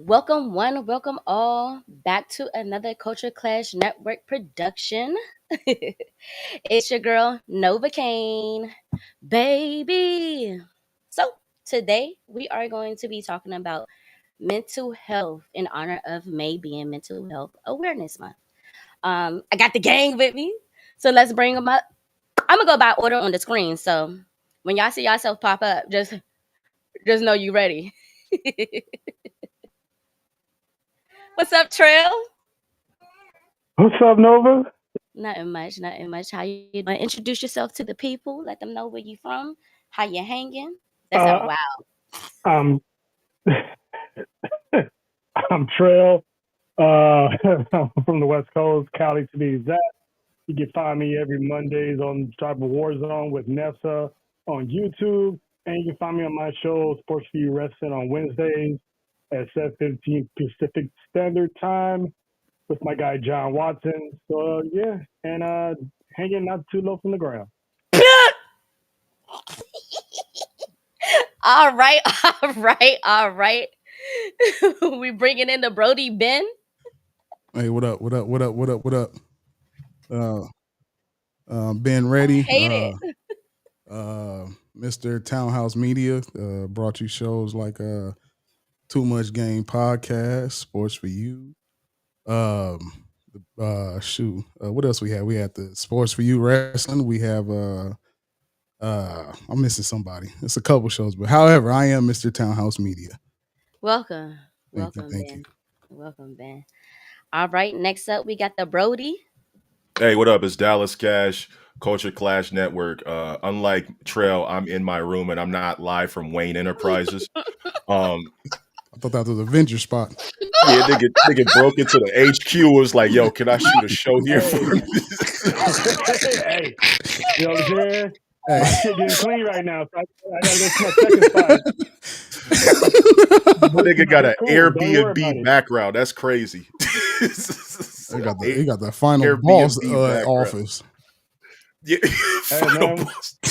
Welcome one, welcome all back to another Culture Clash Network production. It's your girl Nova Kane, baby. So today we are going to be talking about mental health in honor of May being Mental Health Awareness Month. I got the gang with me, so let's bring them up. I'm gonna go by order on the screen. So when y'all see yourself pop up, just know you ready. What's up, Trail? What's up, Nova? Nothing much, nothing much. How you doing? Introduce yourself to the people. Let them know where you from, how you hanging. That sound Uh, wild. I'm I'm Trail. I'm from the West Coast, Cali to be exact. You can find me every Mondays on Tribal Warzone with Nessa on YouTube, and you can find me on my show Sports for You Wrestling on Wednesdays at 7:15 Pacific Standard Time with my guy John Watson. So yeah, and hanging not too low from the ground. All right, all right, all right. We bringing in the Brody Ben. Hey, what up? What up? What up? What up? What up? Uh, Ben Ready, Hate it. Mr. Townhouse Media, brought you shows like Too Much Game Podcast, Sports for You. Um, what else we had? We had the Sports for You Wrestling. We have I'm missing somebody. It's a couple shows, but however, I am Mr. Townhouse Media. Welcome, Thank you, welcome, thank you. Ben. Welcome, Ben. All right, next up we got the Brody. Hey, what up? It's Dallas Cash, Culture Clash Network. Unlike Trail, I'm in my room and I'm not live from Wayne Enterprises. Um, I thought that was a venture spot. yeah, nigga broke into the HQ. Was like, yo, can I shoot a show here for Hey, me? hey, you know what I'm saying? Hey. My shit getting clean right now, so I gotta go to my second spot. Nigga got It's an cool. Don't worry about Airbnb it. background. That's crazy. He got the final boss Airbnb background. office. Yeah, Hey final man, boss. hey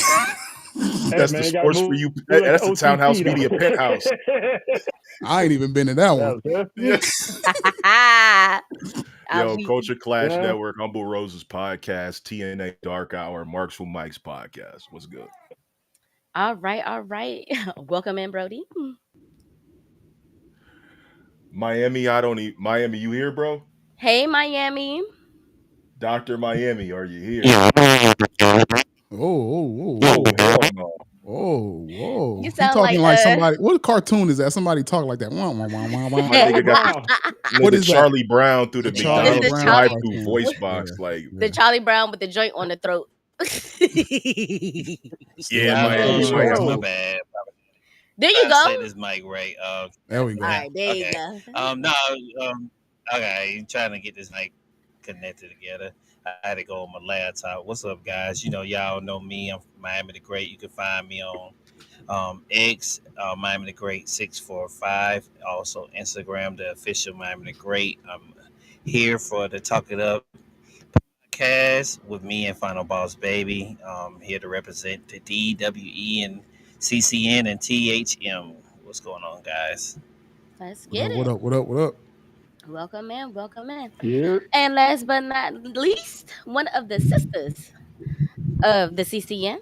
That's the man, you gotta sports for move you. like That's the Townhouse OTP Media though. penthouse. I ain't even been to that one. Yeah, man. Yeah. I'll Yo, be Culture Clash Yeah. Network, Humble Roses podcast, TNA Dark Hour, Marks for Mike's podcast. What's good? all right, all right. Welcome in, Brody. Miami, I don't need Miami. You here, bro? Hey, Miami. Doctor Miami, are you here? Yeah. Oh hell no! You Whoa. He sound like talking like somebody. What cartoon is that? Somebody talk like that. Wah, wah, wah, wah, wah. My Charlie nigga got the Brown. What nigga is that? Charlie Brown through The the Charlie it's the McDonald's Brown Charlie drive-through cartoon. voice Yeah, box. Like, the yeah. Charlie Brown with the joint on the throat. yeah, My Miami, Hey, you might bad. have My to. yo. bad. There you Trying to go. set this mic right. There we All go. right, there you Okay. go. No. Um. Okay. Trying to get this mic connected together. I had to go on my laptop. What's up, guys? Y'all know me. I'm from Miami the Great. You can find me on X, Miami the Great 645. Also Instagram, the official Miami the Great. I'm here for the Talk It Up podcast with me and Final Boss Baby. Here to represent the DWE and CCN and THM. What's going on, guys? Let's What get up? What it. up? What up? What up? Welcome in, welcome in. Yeah. And last but not least, one of the sisters of the CCN.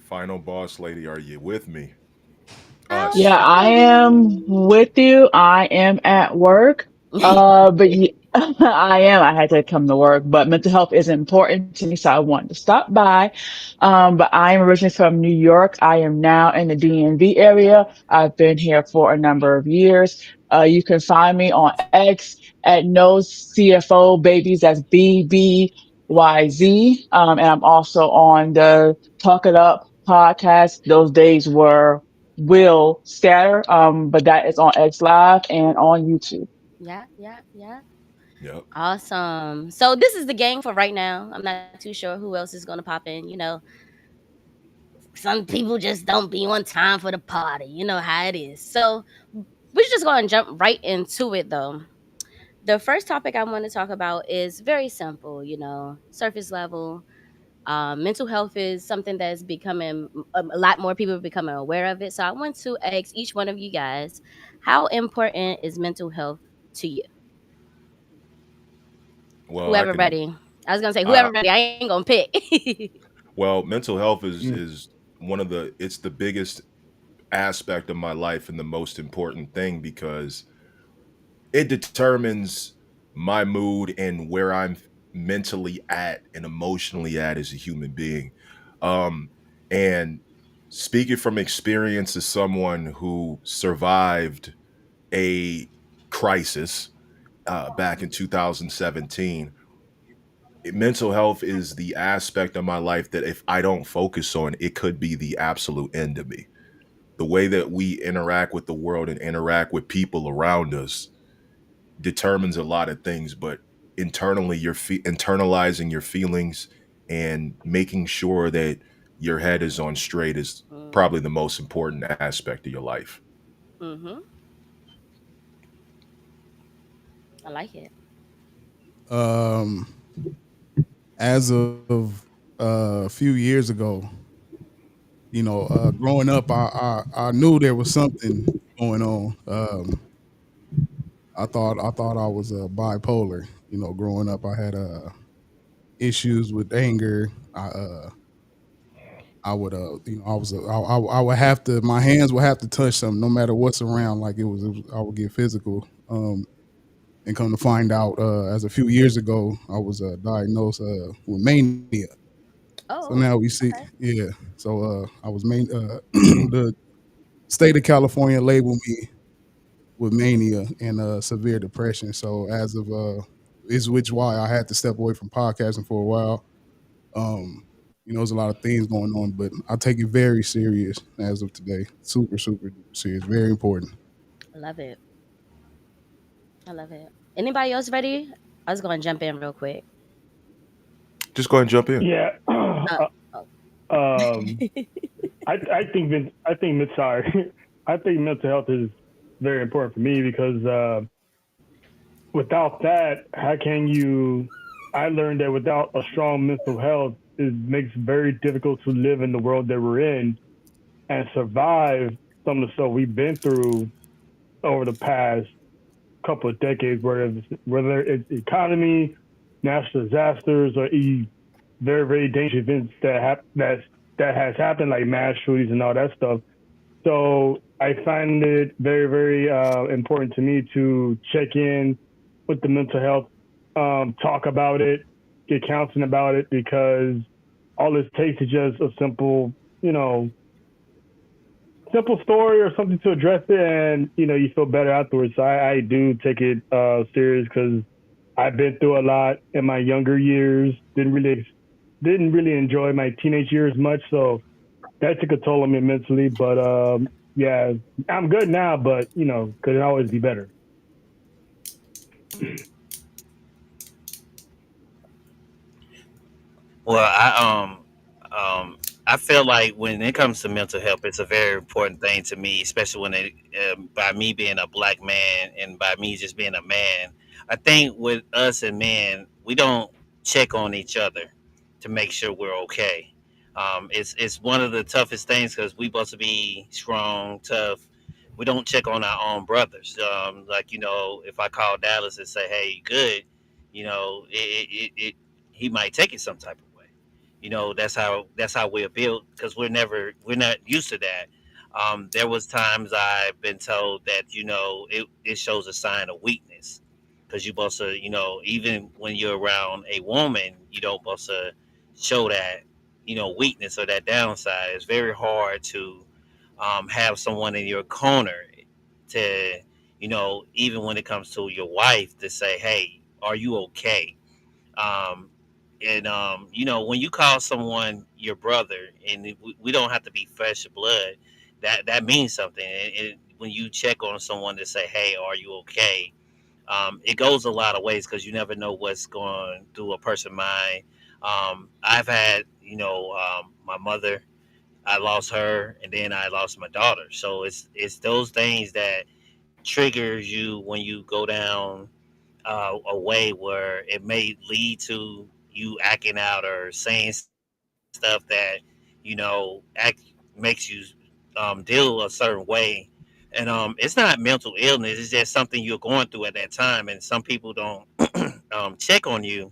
Final boss lady, are you with me? I'll Yeah, Us. I am be. with you. I am at work. I am. I had to come to work, but mental health is important to me, so I wanted to stop by. But I am originally from New York. I am now in the DMV area. I've been here for a number of years. You can find me on X at no CFO babies. That's BBYZ. And I'm also on the Talk It Up podcast. Those days were will scatter. But that is on X Live and on YouTube. Yeah, yeah, yeah. Yep. Awesome. So this is the gang for right now. I'm not too sure who else is gonna pop in. Some people just don't be on time for the party. You know how it is. So we're just gonna jump right into it though. The first topic I want to talk about is very simple, surface level. Mental health is something that's becoming a lot more people are becoming aware of it. So I want to ask each one of you guys, How important is mental health to you? Well, I Whoever can. ready. I was gonna say I whoever ready. I ain't gonna pick. well, mental health Mm. is one of the. It's the biggest aspect of my life and the most important thing because it determines my mood and where I'm mentally at and emotionally at as a human being. Um, and speaking from experience as someone who survived a crisis back in 2017, mental health is the aspect of my life that if I don't focus on, it could be the absolute end of me. The way that we interact with the world and interact with people around us determines a lot of things, but internally you're internalizing your feelings and making sure that your head is on straight is Mm, probably the most important aspect of your life. mm-hmm. I like it. Um, as of a few years ago, growing up, I knew there was something going on. I thought I was bipolar. Growing up, I had issues with anger. I would I was I would have to my hands would have to touch something no matter what's around. Like it was I would get physical. And come to find out, as a few years ago, I was diagnosed with mania. So now Oh, we see, okay. yeah. So I was the state of California labeled me with mania and severe depression. So as of is which why I had to step away from podcasting for a while. Um, there's a lot of things going on, but I take it very serious as of today. Super, super duper serious. Very important. I love it. I love it. Anybody else ready? I was gonna jump in real quick. Just go ahead and jump in. Yeah. Uh, oh. um, I think sorry, I think mental health is very important for me because without that, how can you? I learned that without a strong mental health, it makes it very difficult to live in the world that we're in and survive some of the stuff we've been through over the past couple of decades, whether it's economy, natural disasters, or very very dangerous events that has happened, like mass shootings and all that stuff. So I find it very very important to me to check in with the mental health, talk about it, get counseling about it, because all it takes is just a simple, you know, simple story or something to address it, and you feel better afterwards. So I do take it serious because I've been through a lot in my younger years. Didn't really enjoy my teenage years much, so that took a toll on me mentally. But yeah, I'm good now, but could always be better. Well, um, I feel like when it comes to mental health, it's a very important thing to me, especially when it by me being a black man and by me just being a man. I think with us and men, we don't check on each other to make sure we're okay. It's one of the toughest things because we supposed to be strong, tough. We don't check on our own brothers. Like if I call Dallas and say, "Hey, you good," he might take it some type of way. That's how we're built because we're not used to that. There was times I've been told that it shows a sign of weakness because you supposed to even when you're around a woman you don't supposed to show that weakness or that downside. It's very hard to have someone in your corner to even when it comes to your wife to say, hey, are you okay? um, and when you call someone your brother, and we don't have to be flesh and blood, that means something. And when you check on someone to say, "Hey, are you okay?" It goes a lot of ways because you never know what's going through a person's mind. I've had, my mother. I lost her, and then I lost my daughter. So it's those things that triggers you when you go down a way where it may lead to you acting out or saying stuff that act makes you deal a certain way. And it's not mental illness; it's just something you're going through at that time, and some people don't check on you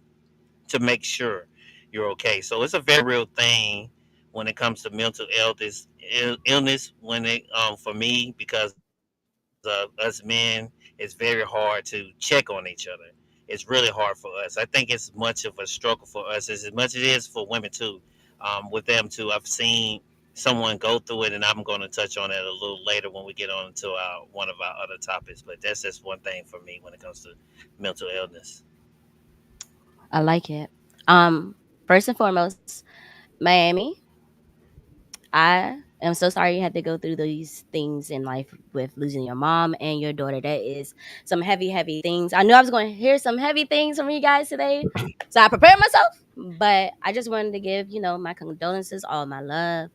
to make sure you're okay. So it's a very real thing when it comes to mental illness. When it for me, because us men, it's very hard to check on each other. It's really hard for us. I think it's much of a struggle for us as much as it is for women too. With them too, I've seen someone go through it, and I'm going to touch on that a little later when we get on to one of our other topics. But that's just one thing for me when it comes to mental illness. I like it. First and foremost, Miami, I am so sorry you had to go through these things in life with losing your mom and your daughter. That is some heavy, heavy things. I knew I was going to hear some heavy things from you guys today. So I prepared myself, but I just wanted to give, my condolences, all my love,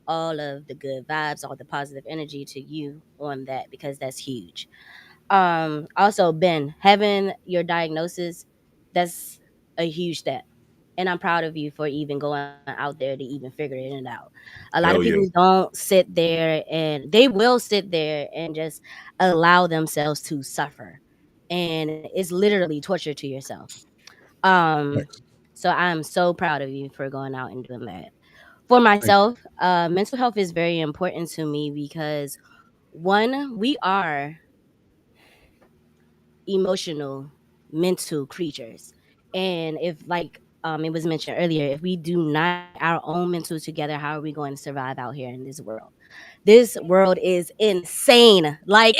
all of the good vibes, all the positive energy to you on that because that's huge. Also, Ben, having your diagnosis, that's a huge step. And I'm proud of you for even going out there to even figure it out. A lot of Hell people yeah. don't sit there, and they will sit there and just allow themselves to suffer. And it's literally torture to yourself. Um, Thanks. so I'm so proud of you for going out and doing that. For Thank myself, mental health is very important to me because one, we are emotional, mental creatures. And if, like it was mentioned earlier, if we do not get our own mental together, how are we going to survive out here in this world? This world is insane. Like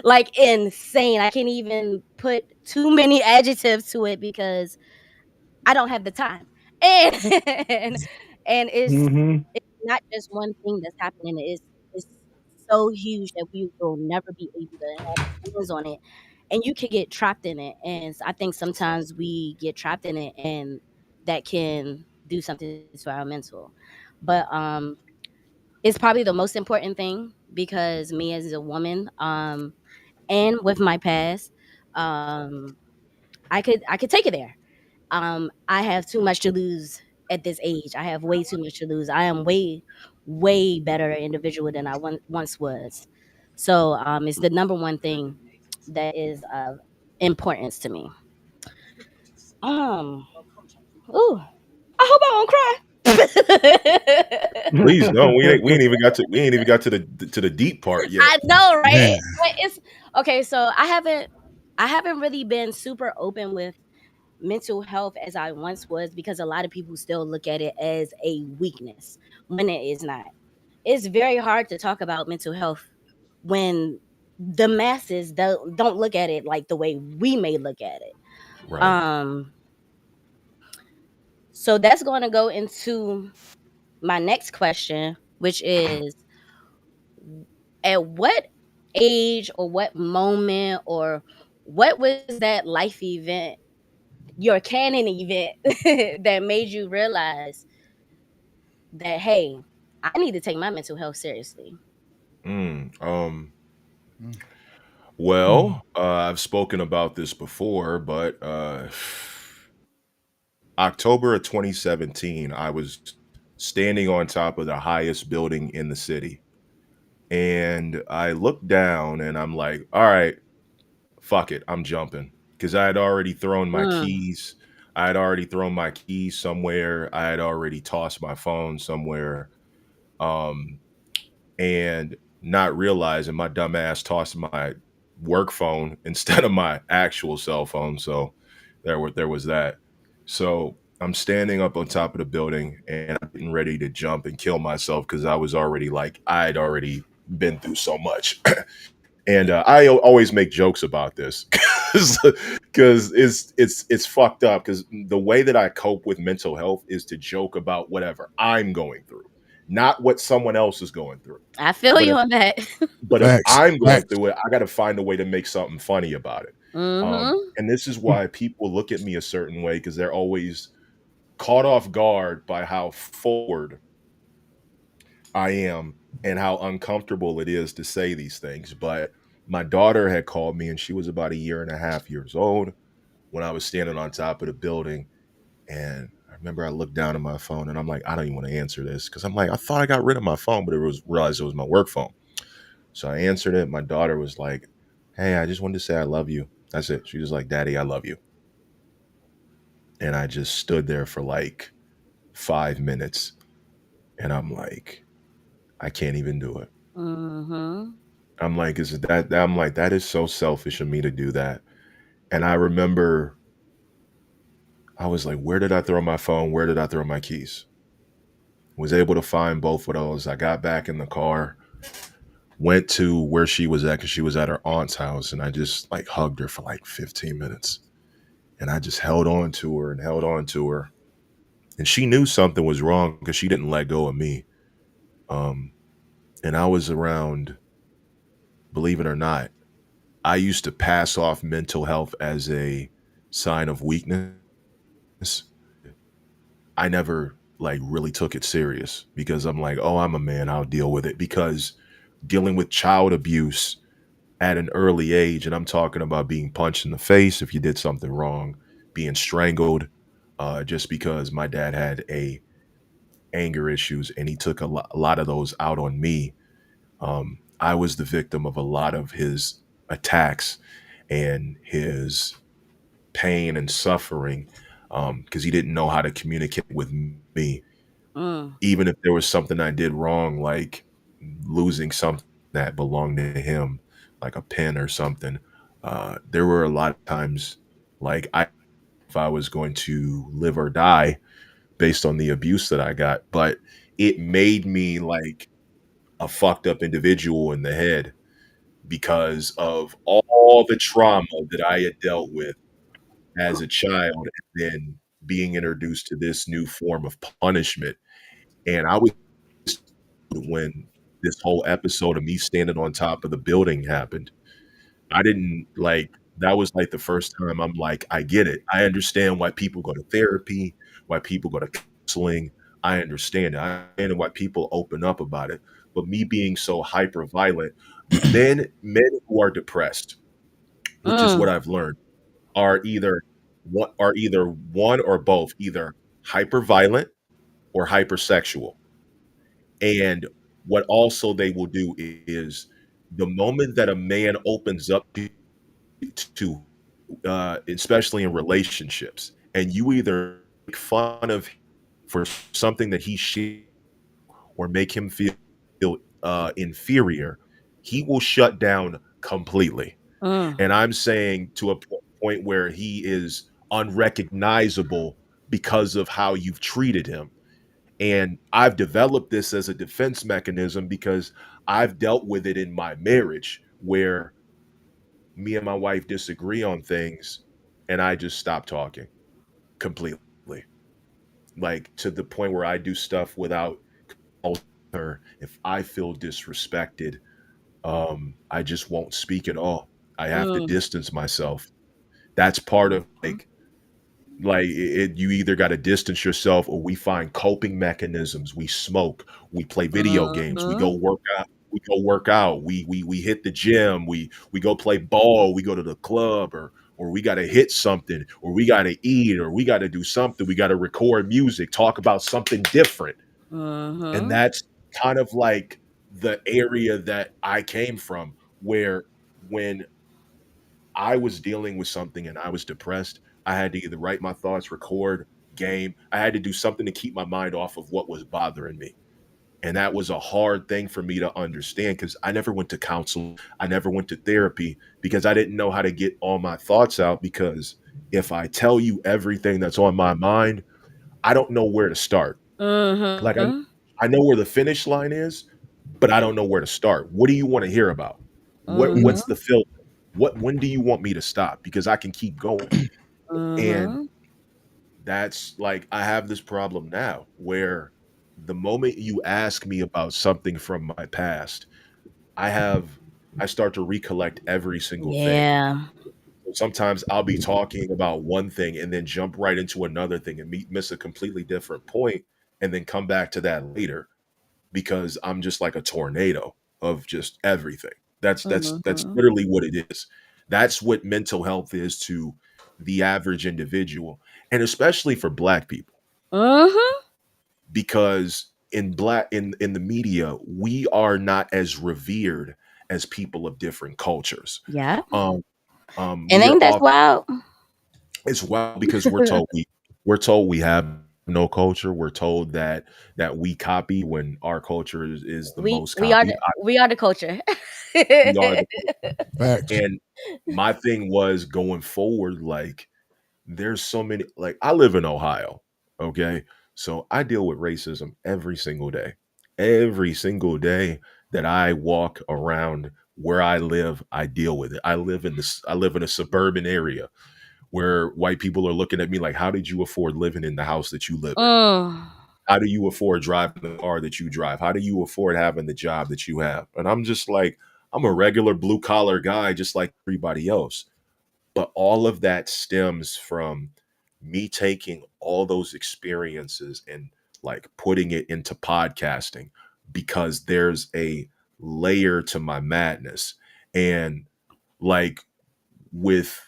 like insane. I can't even put too many adjectives to it because I don't have the time. And and Mm-hmm. it's not just one thing that's happening. It's so huge that we will never be able to have hands on it. And you can get trapped in it. And I think sometimes we get trapped in it and that can do something to our mental. But it's probably the most important thing because me as a woman, and with my past, um, I could take it there. I have too much to lose at this age. I have way too much to lose. I am way better individual than I once was. So it's the number one thing that is of importance to me. Um, ooh, I hope I won't cry. Please no, we ain't even got to the deep part yet. I know, man. right? But it's okay. So I haven't really been super open with mental health as I once was because a lot of people still look at it as a weakness when it is not. It's very hard to talk about mental health when the masses don't look at it like the way we may look at it. Right. Um, so that's going to go into my next question, which is at what age or what moment or what was that life event, your canon event that made you realize that hey, I need to take my mental health seriously. Mm, Mm. well, I've spoken about this before, but October of 2017, I was standing on top of the highest building in the city. And I looked down and I'm like, all right, fuck it, I'm jumping. Because I had already thrown my Mm, keys. I had already thrown my keys somewhere. I had already tossed my phone somewhere. Um, and not realizing my dumb ass tossed my work phone instead of my actual cell phone. So there was that. So I'm standing up on top of the building and I'm getting ready to jump and kill myself because I was already like I'd already been through so much. And always make jokes about this because it's fucked up because the way that I cope with mental health is to joke about whatever I'm going through, not what someone else is going through. I feel But you if on that. Facts. I'm going Facts. through it, I got to find a way to make something funny about it. Mm-hmm. And this is why people look at me a certain way because they're always caught off guard by how forward I am and how uncomfortable it is to say these things. But my daughter had called me and she was about a year and a half years old when I was standing on top of the building. And I remember I looked down at my phone and I'm like, I don't even want to answer this because I'm like, I thought I got rid of my phone, but realized it was my work phone. So I answered it. My daughter was like, "Hey, I just wanted to say I love you." That's it. She was like, "Daddy, I love you." And I just stood there for like 5 minutes, and I'm like, I can't even do it. Mhm. I'm like, is it that? I'm like, that is so selfish of me to do that. And I remember I was like, where did I throw my phone? Where did I throw my keys? Was able to find both of those. I got back in the car, went to where she was at because she was at her aunt's house, and I just like hugged her for like 15 minutes. And I just held on to her and held on to her. And she knew something was wrong because she didn't let go of me. Um, and I was around, believe it or not, I used to pass off mental health as a sign of weakness. I never like really took it serious because I'm like, oh, I'm a man, I'll deal with it. Because dealing with child abuse at an early age, and I'm talking about being punched in the face if you did something wrong, being strangled, just because my dad had a anger issues and he took a lot of those out on me. I was the victim of a lot of his attacks and his pain and suffering because he didn't know how to communicate with me, Mm. even if there was something I did wrong, like losing something that belonged to him, like a pen or something. There were a lot of times, like I, if I was going to live or die based on the abuse that I got, but it made me like a fucked up individual in the head because of all the trauma that I had dealt with as a child and then being introduced to this new form of punishment. And I was when this whole episode of me standing on top of the building happened. I didn't like that was like the first time I'm like, I get it. I understand why people go to therapy, why people go to counseling. I understand it. I understand why people open up about it. But me being so hyper violent, men who are depressed, which is what Mm. I've learned, are either one or both, either hyper violent or hypersexual. And what also they will do is the moment that a man opens up to especially in relationships, and you either make fun of him for something that he shared or make him feel inferior, he will shut down completely. Mm. And I'm saying to a point where he is unrecognizable because of how you've treated him. And I've developed this as a defense mechanism because I've dealt with it in my marriage where me and my wife disagree on things and I just stop talking completely. Like to the point where I do stuff without her. If I feel disrespected, I just won't speak at all. I have to Mm. distance myself. That's part of Mhm. you either got to distance yourself or we find coping mechanisms. We smoke, we play video games, we go Mhm. work out, we hit the gym, we go play ball, we go to the club, or we got to hit something, or we got to eat, or we got to do something, we got to record music, talk about something different. And Mhm. that's kind of like the area that I came from where when I was dealing with something and I was depressed, I had to either write my thoughts, record, game. I had to do something to keep my mind off of what was bothering me. And that was a hard thing for me to understand because I never went to counseling. I never went to therapy because I didn't know how to get all my thoughts out. Because if I tell you everything that's on my mind, I don't know where to start. Like Mhm. I know where the finish line is, but I don't know where to start. What do you want to hear about? What's Mhm. the filter? When do you want me to stop? Because I can keep going. And Mhm. that's like I have this problem now where the moment you ask me about something from my past, I have I start to recollect every single thing. Yeah. So sometimes I'll be talking about one thing and then jump right into another thing and miss a completely different point and then come back to that later because I'm just like a tornado of just everything. That's Mhm. literally what it is. That's what mental health is to the average individual, and especially for Black people, Mhm. because in the media we are not as revered as people of different cultures. Yeah. Um, And we are ain't that off. wild? It's wild because we're told we have no culture. We're told that we copy when our culture is the we most we are copied. the we are the culture. We are the Facts. and my thing was going forward, like there's so many, like I live in Ohio, okay? So I deal with racism every single day. Every single day that I walk around where I live, I deal with it. I live in a suburban area where white people are looking at me like, how did you afford living in the house that you live in? Mm. How do you afford driving the car that you drive? How do you afford having the job that you have? And I'm just like, I'm a regular blue collar guy, just like everybody else. But all of that stems from me taking all those experiences and like putting it into podcasting because there's a layer to my madness. And like with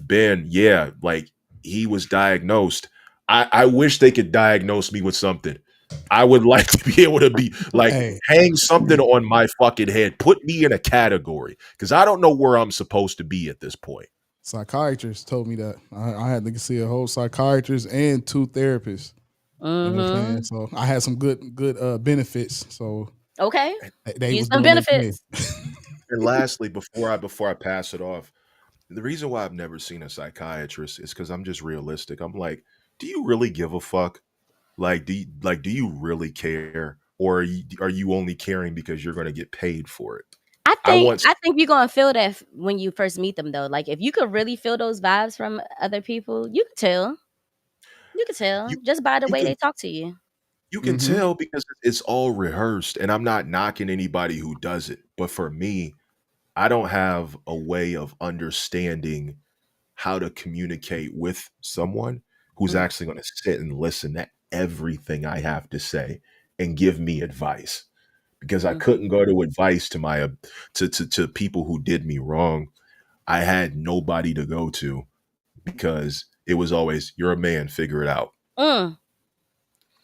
Ben, yeah, like he was diagnosed. I wish they could diagnose me with something. I would like to be able to be like Hey, hang something on my fucking head, put me in a category because I don't know where I'm supposed to be at this point. psychiatrist told me that I had to see a whole psychiatrist and two therapists. You know what I'm saying? Mm-hmm. So I had some good benefits. So Okay. they Use was some doing their thing. benefits. And lastly, before I pass it off, the reason why I've never seen a psychiatrist is because I'm just realistic. I'm like, do you really give a fuck? Do you really care, or are you only caring because you're going to get paid for it? I I think want I think you're gonna feel that when you first meet them though. Like if you could really feel those vibes from other people, you could tell. You could you tell just by the you way can they talk to you. you can Hmm. tell because it's all rehearsed, and I'm not knocking anybody who does it, but for me, I don't have a way of understanding how to communicate with someone who's Mm, actually going to sit and listen to everything I have to say and give me advice because I mm, couldn't go to advice to my to people who did me wrong. I had nobody to go to because it was always you're a man, figure it out. mm,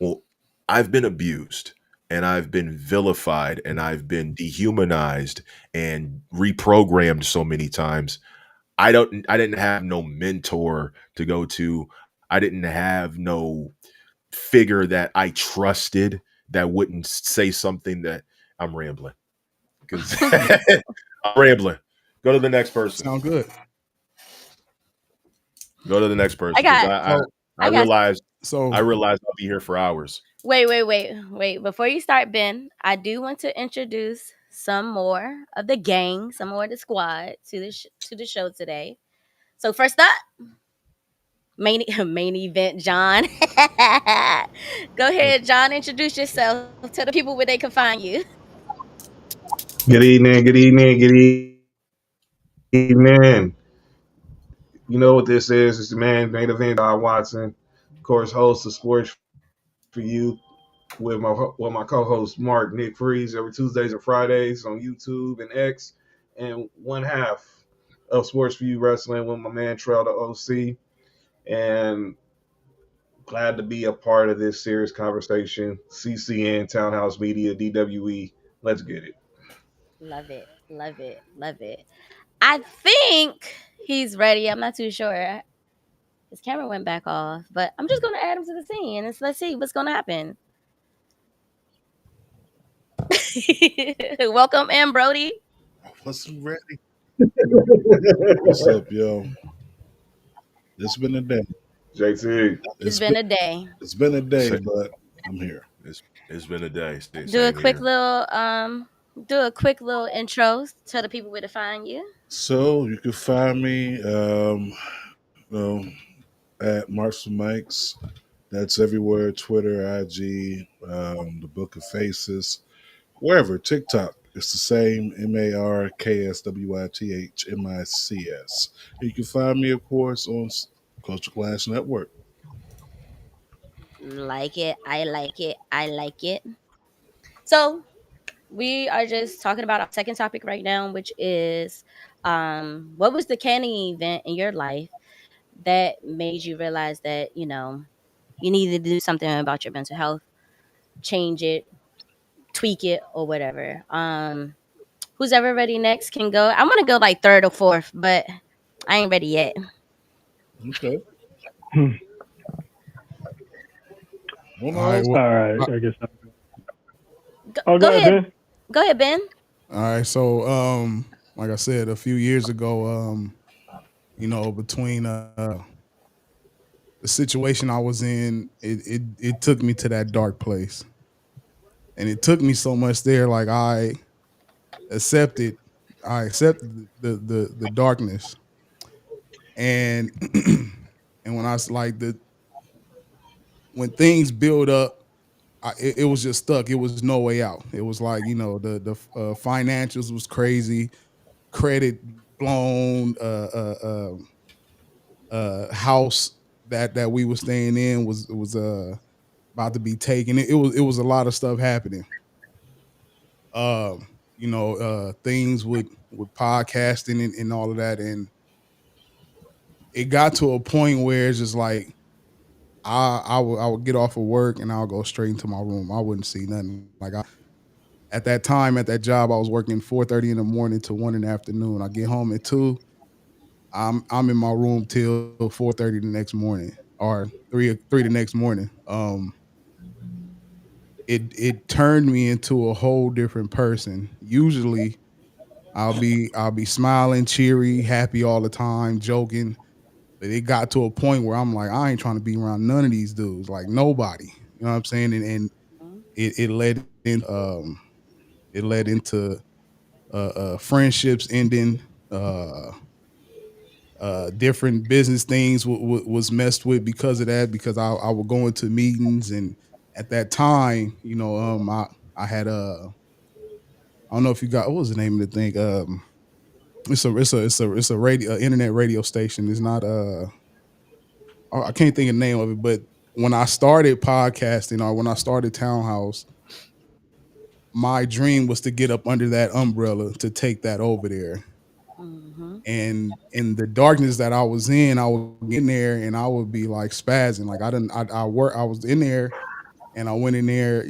Well, I've been abused and I've been vilified and I've been dehumanized and reprogrammed so many times. I didn't have no mentor to go to. I didn't have no figure that I trusted that wouldn't say something that I'm rambling because I'm rambling. Go to the next person. Sound good. Go to the next I person because got So I I got realized so I'll be here for hours. wait. Before you start, Ben, I do want to introduce some more of the gang, some more of the squad to to the show today. So first up, main main event, John. Go ahead, John. Introduce yourself. Tell the people where they can find you. Good evening. You know what this is? It's the main event, Watson, of course, host of Sports for You with my co-host Mark Nick Freeze every Tuesdays and Fridays on YouTube and X, and one half of Sports for You Wrestling with my man Trail the OC, and glad to be a part of this serious conversation. CCN, Townhouse Media, DWE, let's get it. Love it. Love it. Love it. I think he's ready. I'm not too sure. His camera went back off, but I'm just gonna add him to the scene and let's see what's gonna happen. Welcome in, Brody. What's ready? What's up, yo? It's been a day. JT. It's It's been been a day. it's been a day, Sa- but I'm here. It's been a day. Do a Same quick here. little intro. Tell the people where to find you. So you can find me at Marks and Mikes. That's everywhere: Twitter, IG, the Book of Faces, wherever. TikTok. It's the same. MarksWythMics. You can find me, of course, on Culture Clash Network. Like it. I like it. I like it. So we are just talking about our second topic right now, which is what was the canning event in your life that made you realize that, you needed to do something about your mental health, change it, tweak it, or whatever. Who's ever ready next can go. I'm gonna go like third or fourth, but I ain't ready yet. Okay. Hmm. Well, All right. no. Well, All right. all I guess. Go, Oh, go go ahead, ahead. Ben. Go ahead, Ben. right. So, like I said a few years ago, between the situation I was in, it took me to that dark place, and it took me so much there. Like accepted, I accepted the darkness, and and when I was like when things build up, it was just stuck. It was no way out. It was like the financials was crazy, credit blown, house that we were staying in was about to be taken. It was a lot of stuff happening. Things with podcasting and all of that, and it got to a point where it's just like I would get off of work and I'll go straight into my room. I wouldn't see nothing. Like at that time at that job, I was working 4:30 in the morning to 1 in the afternoon. I get home at 2. I'm in my room till 4:30 the next morning or three the next morning. It turned me into a whole different person. Usually I'll be smiling, cheery, happy all the time, joking. But it got to a point where I'm like, I ain't trying to be around none of these dudes, like nobody. You know what I'm saying? And it led into friendships ending, uh, different business things was messed with because of that. Because I would go into meetings, and at that time, I had I don't know if you got what was the name of the thing. It's a radio internet radio station. It's not I can't think of the name of it, but when I started podcasting or when I started Townhouse, my dream was to get up under that umbrella to take that over there. Mm-hmm. And in the darkness that I was in, I would get in there and I would be like spazzing. Like I was in there and I went in there,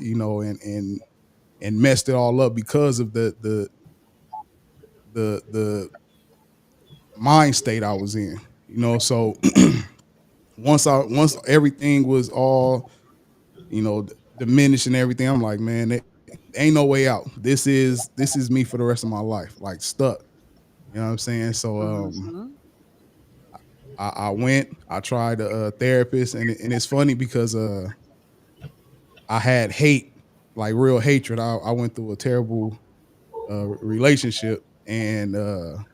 and messed it all up because of the mind state I was in. So once everything was all, diminished and everything, I'm like, man, there ain't no way out. This is me for the rest of my life, like stuck. You know what I'm saying? So Mm-hmm. I went, I tried a therapist, and it's funny because I had hate, like real hatred. I went through a terrible relationship, and the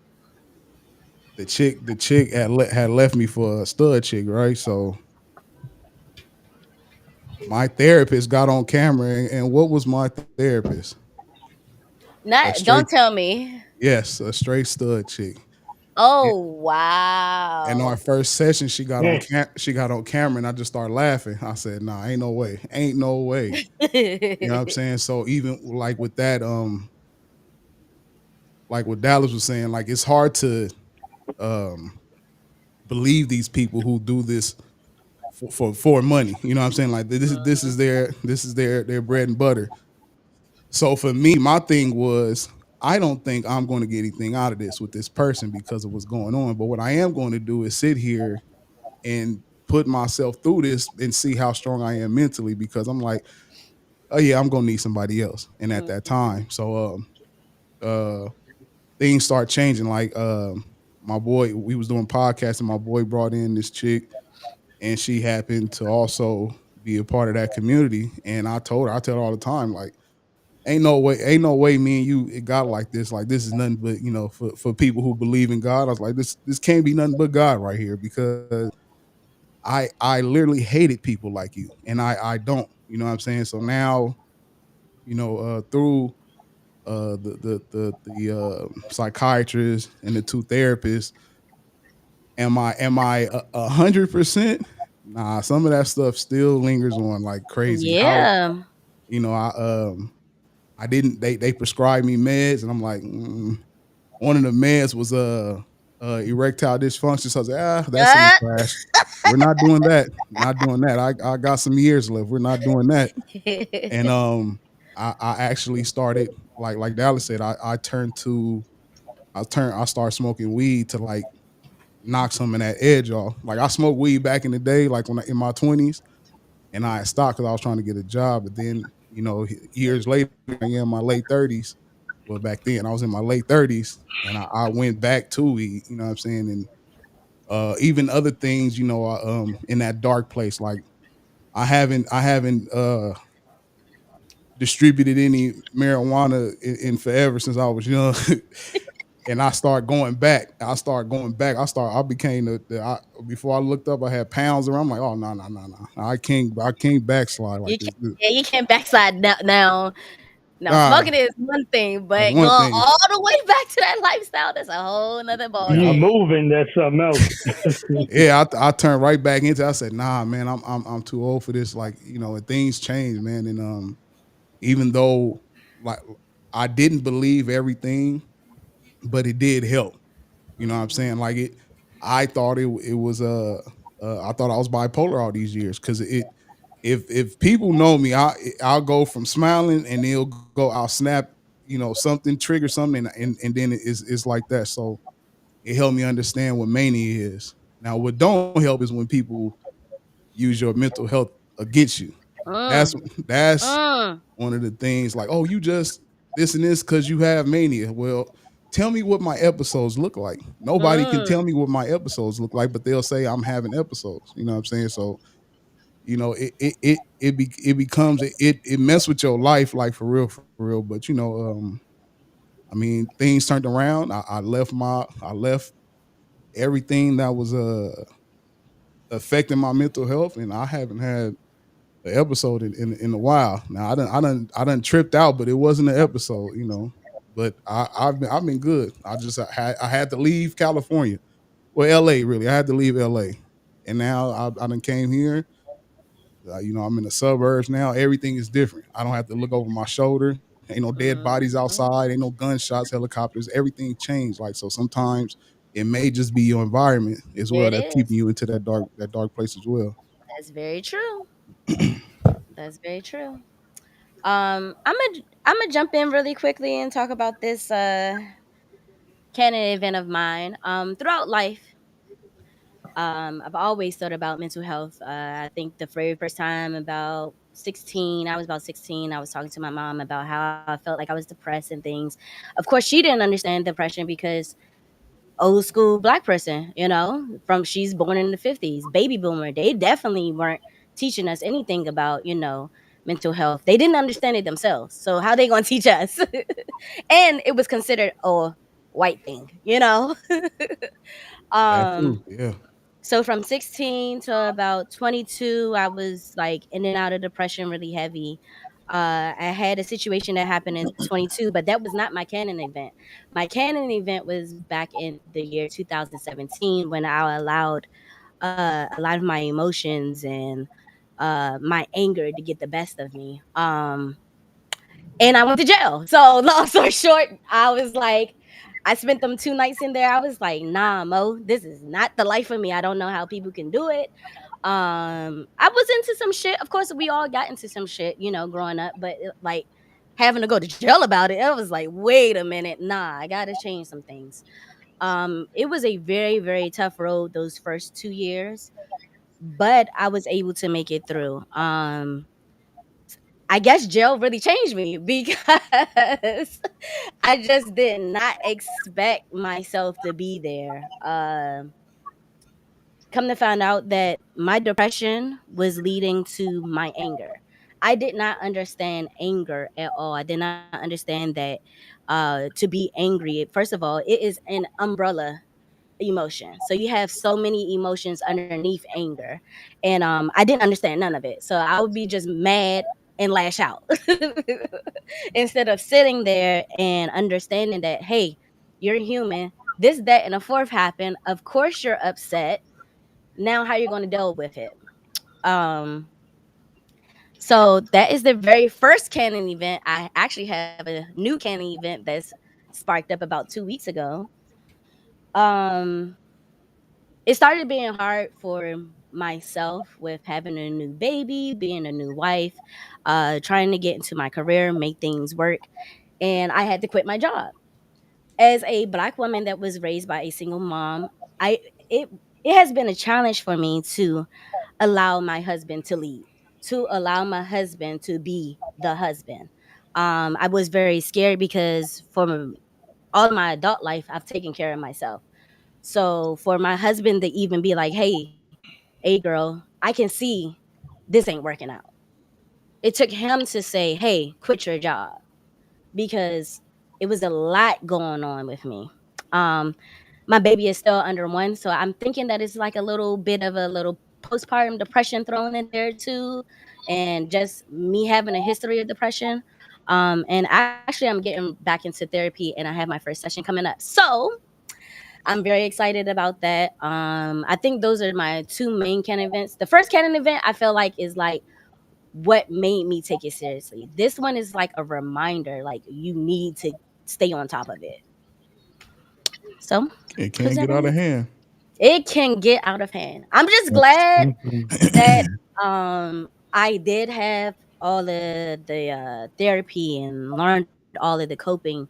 chick had left me for a stud chick, right? So my therapist got on camera, and what was my therapist? A Not. straight Don't tell me. Yes, a straight stud chick. And, Oh and our wow. first session, she got on Man. she got on camera, and I just started laughing. I said, "Nah, ain't no way, ain't no way." You know what I'm saying? So even like with that, like what Dallas was saying, like it's hard to um believe these people who do this for money. You know what I'm saying? Like this is their bread and butter. So for me, my thing was I don't think I'm going to get anything out of this with this person because of what's going on. But what I am going to do is sit here and put myself through this and see how strong I am mentally because I'm like, oh yeah, I'm gonna need somebody else. And at that Mhm. time, so uh things start changing. Like my boy, we was doing podcasts and my boy brought in this chick and she happened to also be a part of that community. And I tell her all the time, like, ain't no way me and you it got like this. Like this is nothing but, for people who believe in God. I was like, this can't be nothing but God right here because I literally hated people like you. And I don't, you know what I'm saying? So now, through the psychiatrist and the two therapists, am I 100%? Nah, some of that stuff still lingers on like crazy. How Yeah. you know I didn't they prescribed me meds and I'm like one of the meds was erectile dysfunction. So I was like, that's in the Ah. trash. We're not doing that. Not doing that. I got some years left. We're not doing that. And I actually started. like Dallas said, I started smoking weed to like knock some of that edge off. Like I smoked weed back in the day, like when in my 20s, and I had stopped because I was trying to get a job. But then, years later, I am in my late 30s. Well, back then I was in my late 30s, and I went back to weed. You know what I'm saying? And even other things, in that dark place, like I haven't distributed any marijuana in forever since I was young. And I start going back. I became before I looked up, I had pounds around. I'm like, oh no, no, no, no. I can't backslide like You this. can't, yeah, you can't backslide now. Now, Ah, smoking is one thing, that's but one going thing. all the way back to that lifestyle, that's a whole nother ball Yeah, You game. moving, that's something else. I turned right back into. I said, nah, man, I'm too old for this. Like, and things change, man. And even though like I didn't believe everything, but it did help. You know what I'm saying? Mhm. Like I thought it was I thought I was bipolar all these years because if people know me, I'll go from smiling and they'll go, I'll snap, something trigger something, and then it's like that. So it helped me understand what mania is. Now, what don't help is when people use your mental health against you. That's Mm, that's mm, one of the things, like, oh, you just this and this because you have mania. Well, tell me what my episodes look like. Nobody can tell mm. me what my episodes look like, but they'll say I'm having episodes. You know what I'm saying? So, it becomes it mess with your life, like for real, for real. But I mean, things turned around. I left everything that was affecting my mental health, and I haven't had an episode in a while. Now I done tripped out, but it wasn't an episode, But I've been good. I had to leave California. Well, LA really. I had to leave LA. And now I done came here. I'm in the suburbs now. Everything is different. I don't have to look over my shoulder. Ain't no dead bodies Mhm. outside. Ain't no gunshots, helicopters. Everything changed. Like, so sometimes it may just be your environment as well It that's keeping is. you into that dark place as well. That's very true. That's very true. I'm gonna jump in really quickly and talk about this canon event of mine. Throughout life, I've always thought about mental health. I think the very first time about 16, I was about 16. I was talking to my mom about how I felt like I was depressed and things. Of course, she didn't understand depression because old school black person, from she's born in the 50s, baby boomer. They definitely weren't teaching us anything about, mental health. They didn't understand it themselves. So how they going to teach us? And it was considered a white thing. That um too. Yeah. so from 16 to about 22, I was like in and out of depression really heavy. I had a situation that happened in 22, but that was not my canon event. My canon event was back in the year 2017 when I allowed a lot of my emotions and my anger to get the best of me. And I went to jail. So long story short, I was like, I spent them 2 nights in there. I was like, nah, Mo, this is not the life for me. I don't know how people can do it. I was into some shit. Of course, we all got into some shit, growing up, but like having to go to jail about it, I was like, wait a minute, nah, I gotta change some things. It was a very, very tough road those first 2 years, but I was able to make it through. I guess jail really changed me because I just did not expect myself to be there. Come to find out that my depression was leading to my anger. I did not understand anger at all. I did not understand that to be angry, first of all, it is an umbrella emotion. So you have so many emotions underneath anger. And I didn't understand none of it. So I would be just mad and lash out instead of sitting there and understanding that, hey, you're human. This, that, and a fourth happened. Of course you're upset. Now how you're going to deal with it. Um so that is the very first canon event. I actually have a new canon event that's sparked up about 2 weeks ago. Um it started being hard for myself with having a new baby, being a new wife, trying to get into my career, make things work. and I had to quit my job. As a black woman that was raised by a single mom, I it it has been a challenge for me to allow my husband to lead, to allow my husband to be the husband. I was very scared because for all of my adult life, I've taken care of myself. So for my husband to even be like, hey, girl, I can see this ain't working out. It took him to say, hey, quit your job because it was a lot going on with me. Um, my baby is still under one, so I'm thinking that it's like a little bit of a little postpartum depression thrown in there too, and just me having a history of depression. And actually, I'm getting back into therapy, and I have my first session coming up. So I'm very excited about that. I think those are my two main canon events. The first canon event I feel like is like what made me take it seriously. This one is like a reminder, like you need to stay on top of it. So It who's can't that get out ready? of hand. It can get out of hand. I'm just That's glad something. that I did have all of the therapy and learned all of the coping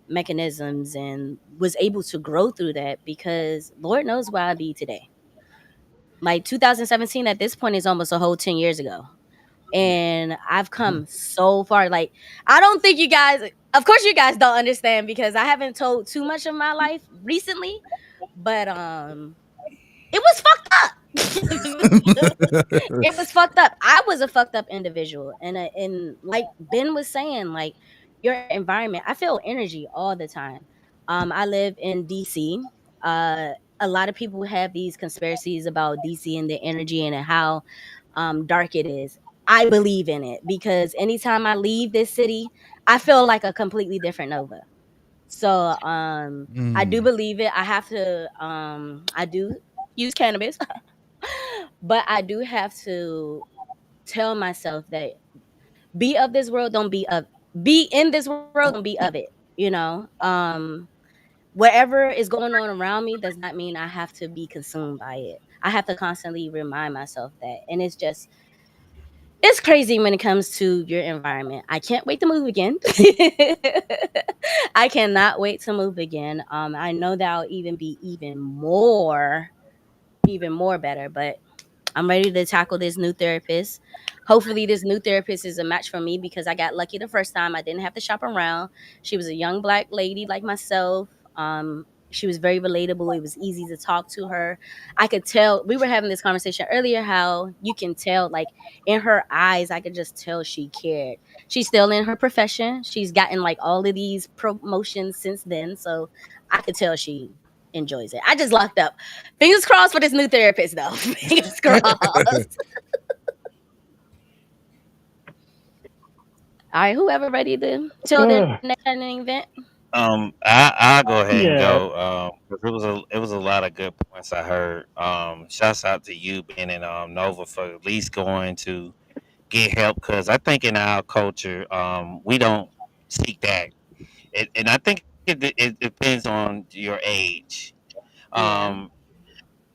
mechanisms and was able to grow through that because Lord knows where I'd be today. Like 2017 at this point is almost a whole 10 years ago. And I've come so far. Like, I don't think you guys, of course, you guys don't understand because I haven't told too much of my life recently, but it was fucked up. It was fucked up. I was a fucked up individual, and like Ben was saying, like your environment. I feel energy all the time. I live in DC. A lot of people have these conspiracies about DC and the energy and how dark it is. I believe in it because anytime I leave this city, I feel like a completely different Nova. So I do Mm. believe it. I have to I do use cannabis, but I do have to tell myself that be of this world, don't be in this world, don't be of it. You know, whatever is going on around me does not mean I have to be consumed by it. I have to constantly remind myself that, and it's crazy when it comes to your environment. I can't wait to move again. I cannot wait to move again. I know that I'll even be even more better, but I'm ready to tackle this new therapist. Hopefully, this new therapist is a match for me because I got lucky the first time. I didn't have to shop around. She was a young black lady like myself. She was very relatable. It was easy to talk to her. I could tell we were having this conversation earlier how you can tell, like in her eyes, I could just tell she cared. She's still in her profession. She's gotten like all of these promotions since then. So I could tell she enjoys it. I just locked up. Fingers crossed for this new therapist, though. Fingers crossed. All right, whoever ready to tell their next trending event. I'll go ahead and Yeah. go. 'Cause it was a lot of good points I heard. Shouts out to you, Ben and Nova, for at least going to get help because I think in our culture, we don't seek that, and I think it depends on your age. Yeah, Um,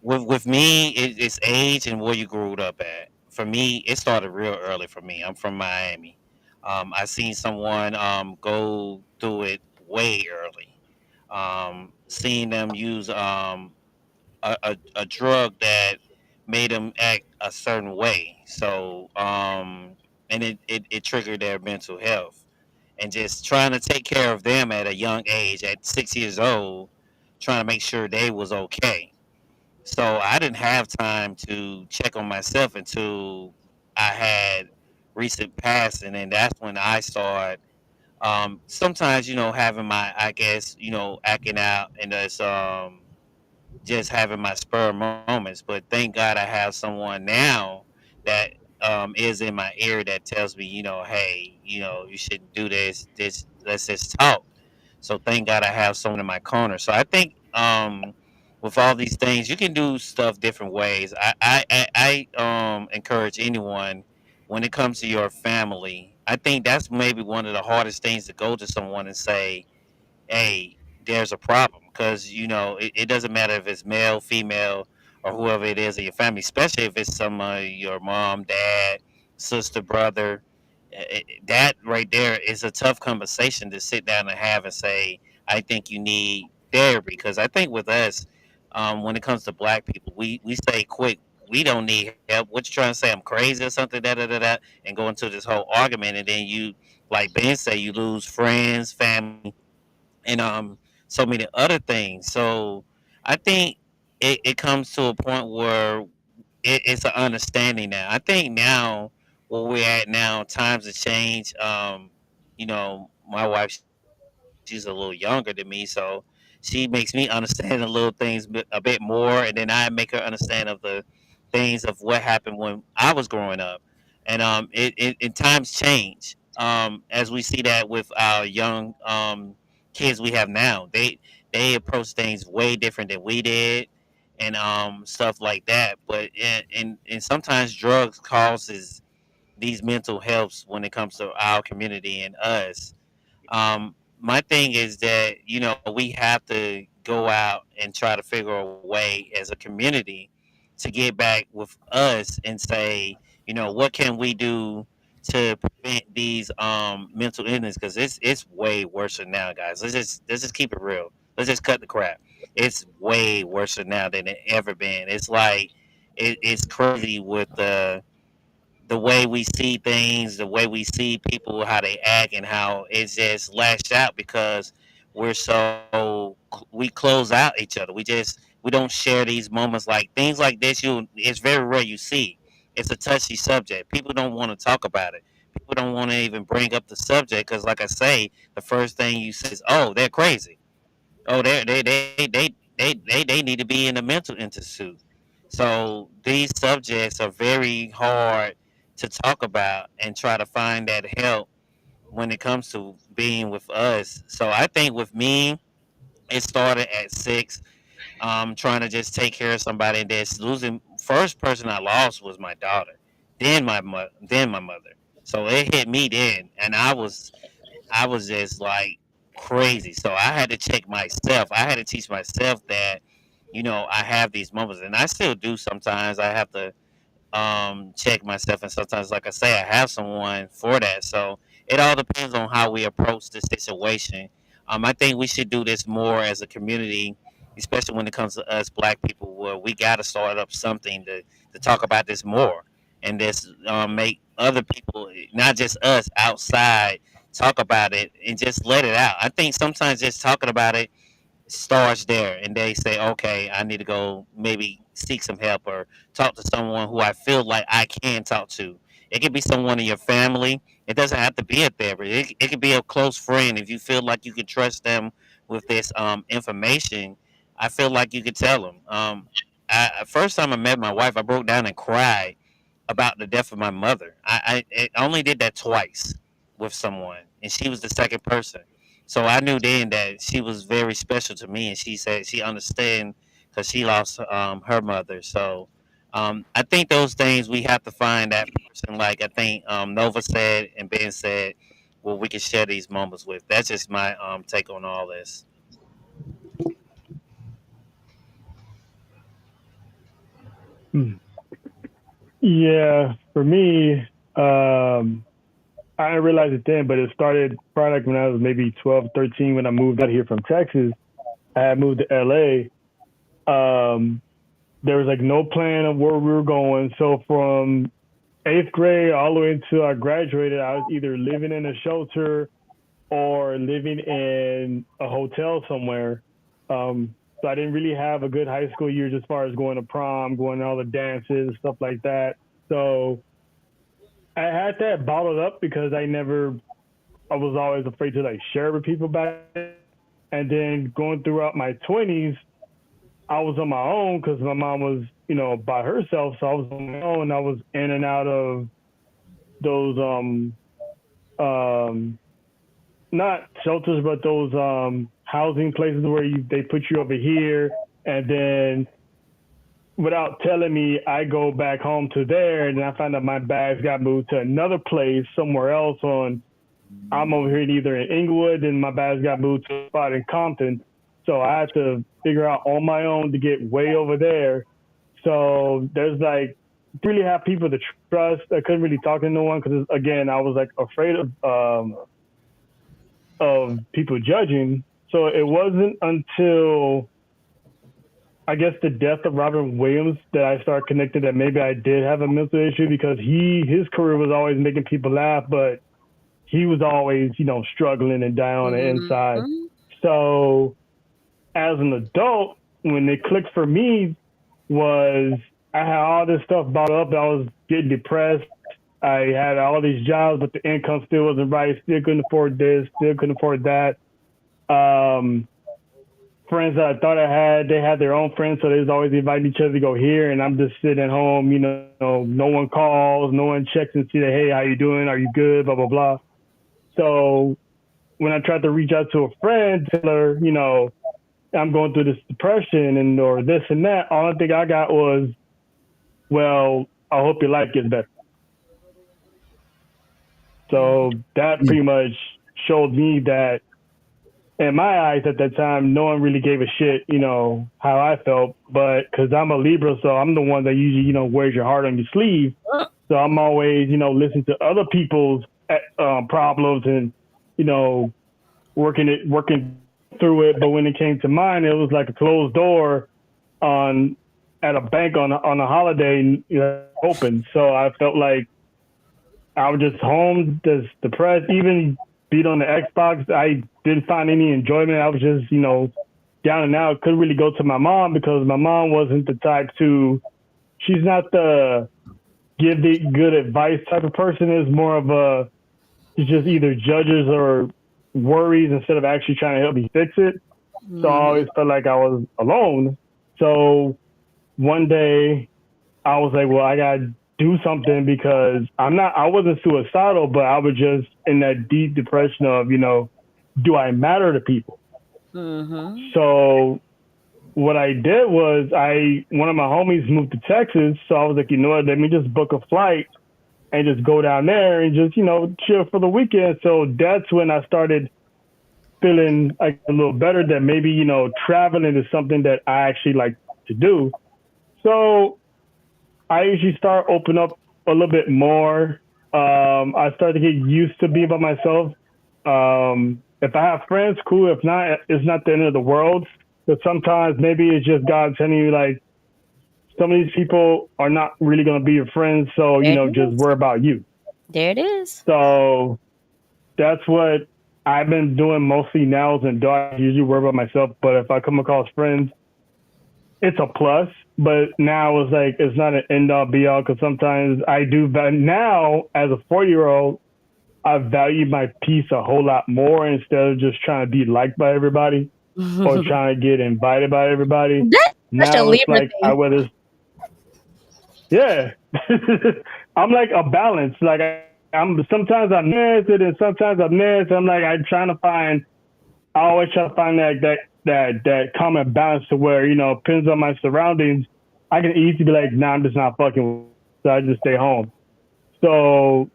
with me, it's age and where you grew up at. For me, it started real early. For me, I'm from Miami. I seen someone go through it way early. Seeing them use a drug that made them act a certain way. So and it triggered their mental health. And just trying to take care of them at a young age, at 6 years old, trying to make sure they was okay. So I didn't have time to check on myself until I had recent passing, and that's when I started. Sometimes having my, I guess, acting out and just having my spur moments. But thank God I have someone now that is in my ear that tells me, hey, you shouldn't do this. Let's just talk. So thank God I have someone in my corner. So I think with all these things, you can do stuff different ways. I encourage anyone when it comes to your family. I think that's maybe one of the hardest things to go to someone and say, hey, there's a problem, because it doesn't matter if it's male, female, or whoever it is in your family, especially if it's some your mom, dad, sister, brother. that right there is a tough conversation to sit down and have and say, I think you need therapy. Because I think with us, when it comes to black people, we say quick, we don't need help. What you trying to say? I'm crazy or something, da da da da, and go into this whole argument, and then you, like Ben say, you lose friends, family, and so many other things. So I think it comes to a point where it's an understanding now. I think now where we're at now, times have changed. My wife, she's a little younger than me, so she makes me understand the little things a bit more, and then I make her understand of the things of what happened when I was growing up. And and times change. As we see that with our young kids we have now, they approach things way different than we did, and stuff like that. But and sometimes drugs causes these mental healths when it comes to our community and us. My thing is that we have to go out and try to figure a way as a community to get back with us and say, what can we do to prevent these mental illness, because it's way worse than now, guys. Let's just keep it real. Let's just cut the crap. It's way worse than now than it ever been. It's like it's crazy with the way we see things, the way we see people, how they act, and how it's just lashed out because we close out each other. We don't share these moments, like things like this. It's very rare you see. It's a touchy subject. People don't want to talk about it. People don't want to even bring up the subject because, like I say, the first thing you say is, "Oh, they're crazy. Oh, they need to be in a mental institute." So these subjects are very hard to talk about and try to find that help when it comes to being with us. So I think with me, it started at 6, trying to just take care of somebody, and that's losing. First person I lost was my daughter, then my mother. So it hit me then, and I was just like crazy. So I had to check myself. I had to teach myself that, I have these moments, and I still do sometimes. I have to check myself, and sometimes, like I say, I have someone for that. So it all depends on how we approach the situation. I think we should do this more as a community, especially when it comes to us black people, where we got to start up something to talk about this more, and this make other people, not just us outside, talk about it and just let it out. I think sometimes just talking about it starts there, and they say, okay, I need to go maybe seek some help or talk to someone who I feel like I can talk to. It could be someone in your family. It doesn't have to be a therapist. It could be a close friend. If you feel like you could trust them with this information, I feel like you could tell them. First time I met my wife, I broke down and cried about the death of my mother. I only did that twice with someone, and she was the second person. So I knew then that she was very special to me, and she said she understand because she lost her mother. So I think those things we have to find that person, like I think Nova said and Ben said, well, we can share these moments with. That's just my take on all this. Hmm. Yeah, for me, I didn't realize it then, but it started probably like when I was maybe 12, 13 when I moved out here from Texas. I had moved to LA. There was like no plan of where we were going. So from eighth grade all the way until I graduated, I was either living in a shelter or living in a hotel somewhere. So I didn't really have a good high school years as far as going to prom, going to all the dances, stuff like that. So I had that bottled up because I was always afraid to like share with people back then. And then going throughout my 20s, I was on my own because my mom was, by herself. So I was on my own. I was in and out of those, um, not shelters, but those housing places where they put you over here, and then without telling me, I go back home to there, and then I find out my bags got moved to another place somewhere else. I'm over here either in Inglewood, and my bags got moved to a spot in Compton. So I had to figure out on my own to get way over there. So there's like really have people to trust. I couldn't really talk to no one because again, I was like afraid of people judging. So it wasn't until I guess the death of Robin Williams that I started connecting that maybe I did have a mental issue because his career was always making people laugh, but he was always, struggling and down on the inside. Mhm. So as an adult, when it clicked for me was I had all this stuff bought up. I was getting depressed. I had all these jobs, but the income still wasn't right. Still couldn't afford this. Still couldn't afford that. Um, Friends that I thought I had, they had their own friends, so they was always inviting each other to go here, and I'm just sitting at home. No one calls, no one checks and see that, hey, how you doing? Are you good? Blah blah blah. So when I tried to reach out to a friend, tell her, I'm going through this depression and or this and that, all I think I got was, well, I hope your life gets better. So that Mm. pretty much showed me that in my eyes at that time, no one really gave a shit, how I felt. But because I'm a Libra, so I'm the one that usually, wears your heart on your sleeve. So I'm always, listening to other people's problems and, you know, working through it. But when it came to mine, it was like a closed door on at a bank on a holiday, open. So I felt like I was just home, just depressed. Even beat on the Xbox, I didn't find any enjoyment. I was just, down and out. Couldn't really go to my mom because my mom wasn't the type to. She's not the give the good advice type of person. Is more of a. She's just either judges or worries instead of actually trying to help me fix it. So I Mhm. always felt like I was alone. So one day I was like, well, I gotta do something because I wasn't suicidal, but I was just in that deep depression of, do I matter to people? Mhm. So what I did was one of my homies moved to Texas. So I was like, you know what, let me just book a flight and just go down there and just, chill for the weekend. So that's when I started feeling like a little better that maybe, traveling is something that I actually like to do. So I usually start open up a little bit more. I start to get used to being by myself. If I have friends, cool. If not, it's not the end of the world. But sometimes maybe it's just God telling you like some of these people are not really going to be your friends. So There it just is. worry about you. There it is. So that's what I've been doing mostly now. As an adult, I usually worry about myself. But if I come across friends, it's a plus, but now it's like it's not an end all be all because sometimes I do. But now, as a 4 year old, I value my peace a whole lot more instead of just trying to be liked by everybody or trying to get invited by everybody. That's such a Now it's Libra like I thing. would, yeah. I'm like a balance. Like I'm sometimes I'm interested and sometimes I'm this. I'm like I'm trying to find I always try to find that common balance to where depends on my surroundings. I can easily be like, nah, I'm just not fucking. So I just stay home. So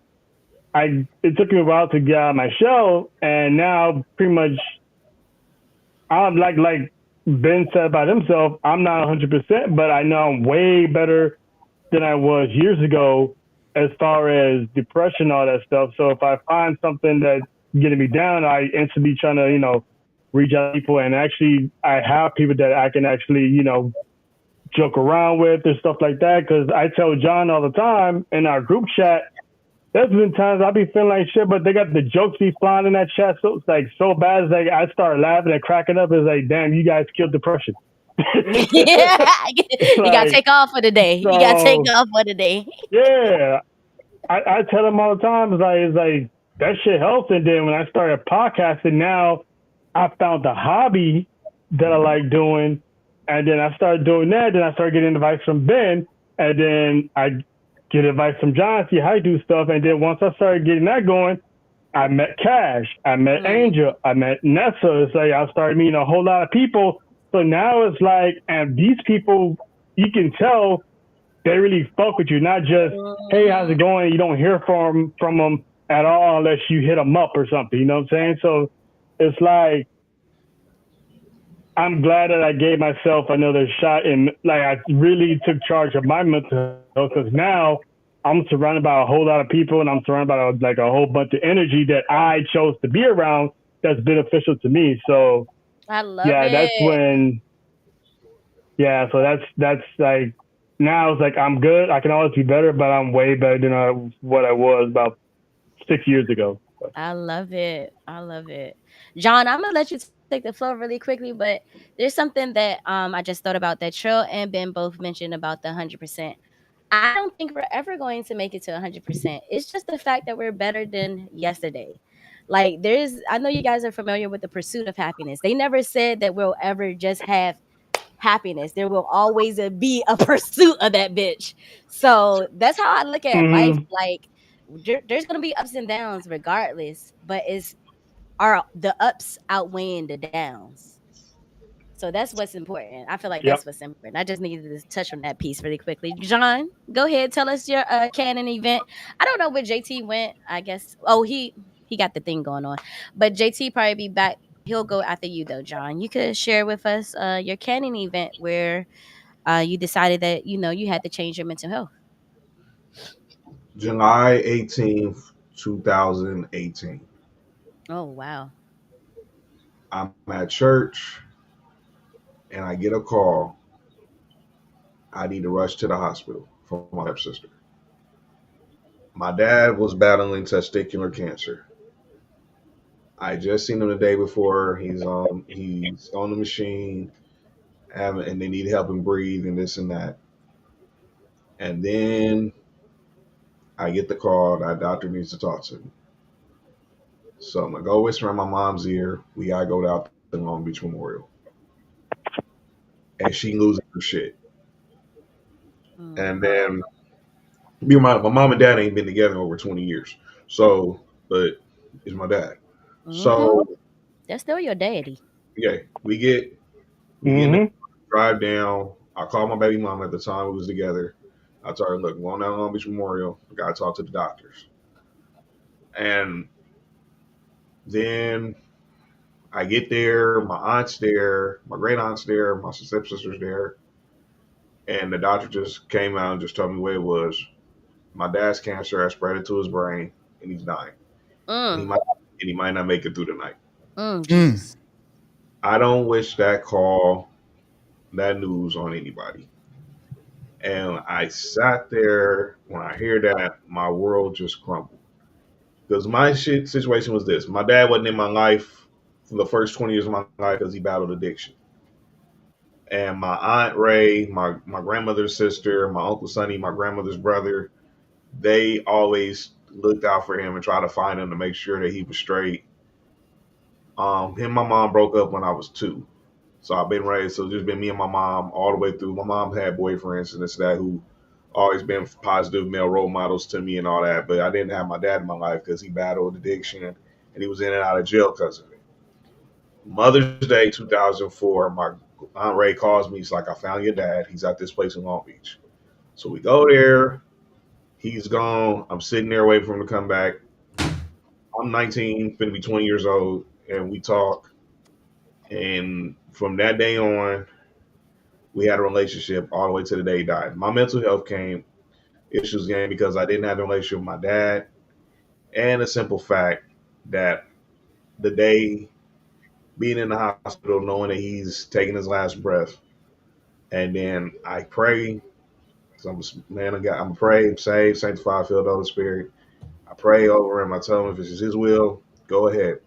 it took me a while to get out of my shell, and now pretty much I'm like Ben said about himself. I'm not 100%, but I know I'm way better than I was years ago as far as depression, all that stuff. So if I find something that's getting me down, I instantly trying to, reach out to people. And actually, I have people that I can actually, joke around with and stuff like that. Cause I tell John all the time in our group chat, there's been times I be feeling like shit, but they got the jokes be flying in that chat. So it's like so bad. It's like I start laughing and cracking up. It's like, damn, you guys killed depression. Yeah. It's You gotta like, take off for the day. You gotta take so off for the day. yeah, I tell them all the time, it's like that shit helps. And then when I started podcasting, now I found the hobby that I like doing. And then I started doing that. Then I started getting advice from Ben. And then I get advice from John, see how he do stuff. And then once I started getting that going, I met Cash, I met Mm. Angel, I met Nessa. It's like I started meeting a whole lot of people. So now it's like, and these people, you can tell they really fuck with you, not just hey, how's it Mhm. going? You don't hear from them at all unless you hit them up or something. You know what I'm saying? So it's like I'm glad that I gave myself another shot and like I really took charge of my mental health because now I'm surrounded by a whole lot of people and I'm surrounded by like a whole bunch of energy that I chose to be around that's beneficial to me. So I love yeah, that's it. when so that's like now it's like I'm good. I can always be better, but I'm way better than what I was about 6 years ago. I love it. I love it. John, I'm gonna let you take the floor really quickly, but there's something that I just thought about that Trill and Ben both mentioned about the 100%. I don't think we're ever going to make it to 100%. It's just the fact that we're better than yesterday. Like I know you guys are familiar with the pursuit of happiness. They never said that we'll ever just have happiness. There will always be a pursuit of that bitch. So that's how I look at life. Hmm. Like there's gonna be ups and downs regardless, but it's are the ups outweighing the downs. So that's what's important. I feel like that's Yep. what's important. I just needed to touch on that piece really quickly. John, go ahead. Tell us your canon event. I don't know where JT went. I guess. Oh, he got the thing going on, but JT probably be back. He'll go after you though, John. You could share with us your canon event where you decided that you had to change your mental health. July 18th, 2018. Oh wow. I'm at church and I get a call. I need to rush to the hospital for my stepsister. My dad was battling testicular cancer. I just seen him the day before. He's on the machine, and they need help him breathe and this and that. And then I get the call that doctor needs to talk to me. So I'm gonna go whisper in my mom's ear. We gotta go out to Long Beach Memorial, and she losing her shit. And Mm-hmm. then my mom and dad ain't been together over 20 years. So, but it's my dad. Mm-hmm. So That's still your daddy. yeah, we get in the Hmm. drive down. I called my baby mom at the time we was together. I told her, look, we're going down to Long Beach Memorial. I gotta talk to the doctors. And then I get there, my aunt's there, my great aunt's there, my stepsister's there, and the doctor just came out and just told me the way it was. My dad's cancer has spread it to his brain, and he's dying, and he Mm. might and he might not make it through the night. Mm. Jesus. I don't wish that news on anybody. And I sat there when I hear that, my world just crumbled. Because my shit situation was this: my dad wasn't in my life for the first 20 years of my life because he battled addiction. And my aunt Ray, my grandmother's sister, my uncle Sonny, my grandmother's brother, they always looked out for him and tried to find him to make sure that he was straight. Him and my mom broke up when I was 2. So I've been raised, so just been me and my mom all the way through. My mom had boyfriends and this that who always been positive male role models to me and all that. But I didn't have my dad in my life because he battled addiction and he was in and out of jail because of it. Mother's Day 2004, my Aunt Ray calls me. He's like, I found your dad. He's at this place in Long Beach. So we go there. He's gone. I'm sitting there waiting for him to come back. I'm 19, finna be 20 years old, and we talk. And from that day on, we had a relationship all the way to the day he died. My mental health issues came because I didn't have a relationship with my dad, and a simple fact that the day being in the hospital, knowing that he's taking his last breath, and then I pray. Cause I'm a man of God. I'm pray, saved, sanctified, filled with the Holy Spirit. I pray over him. I tell him if it's his will, go ahead.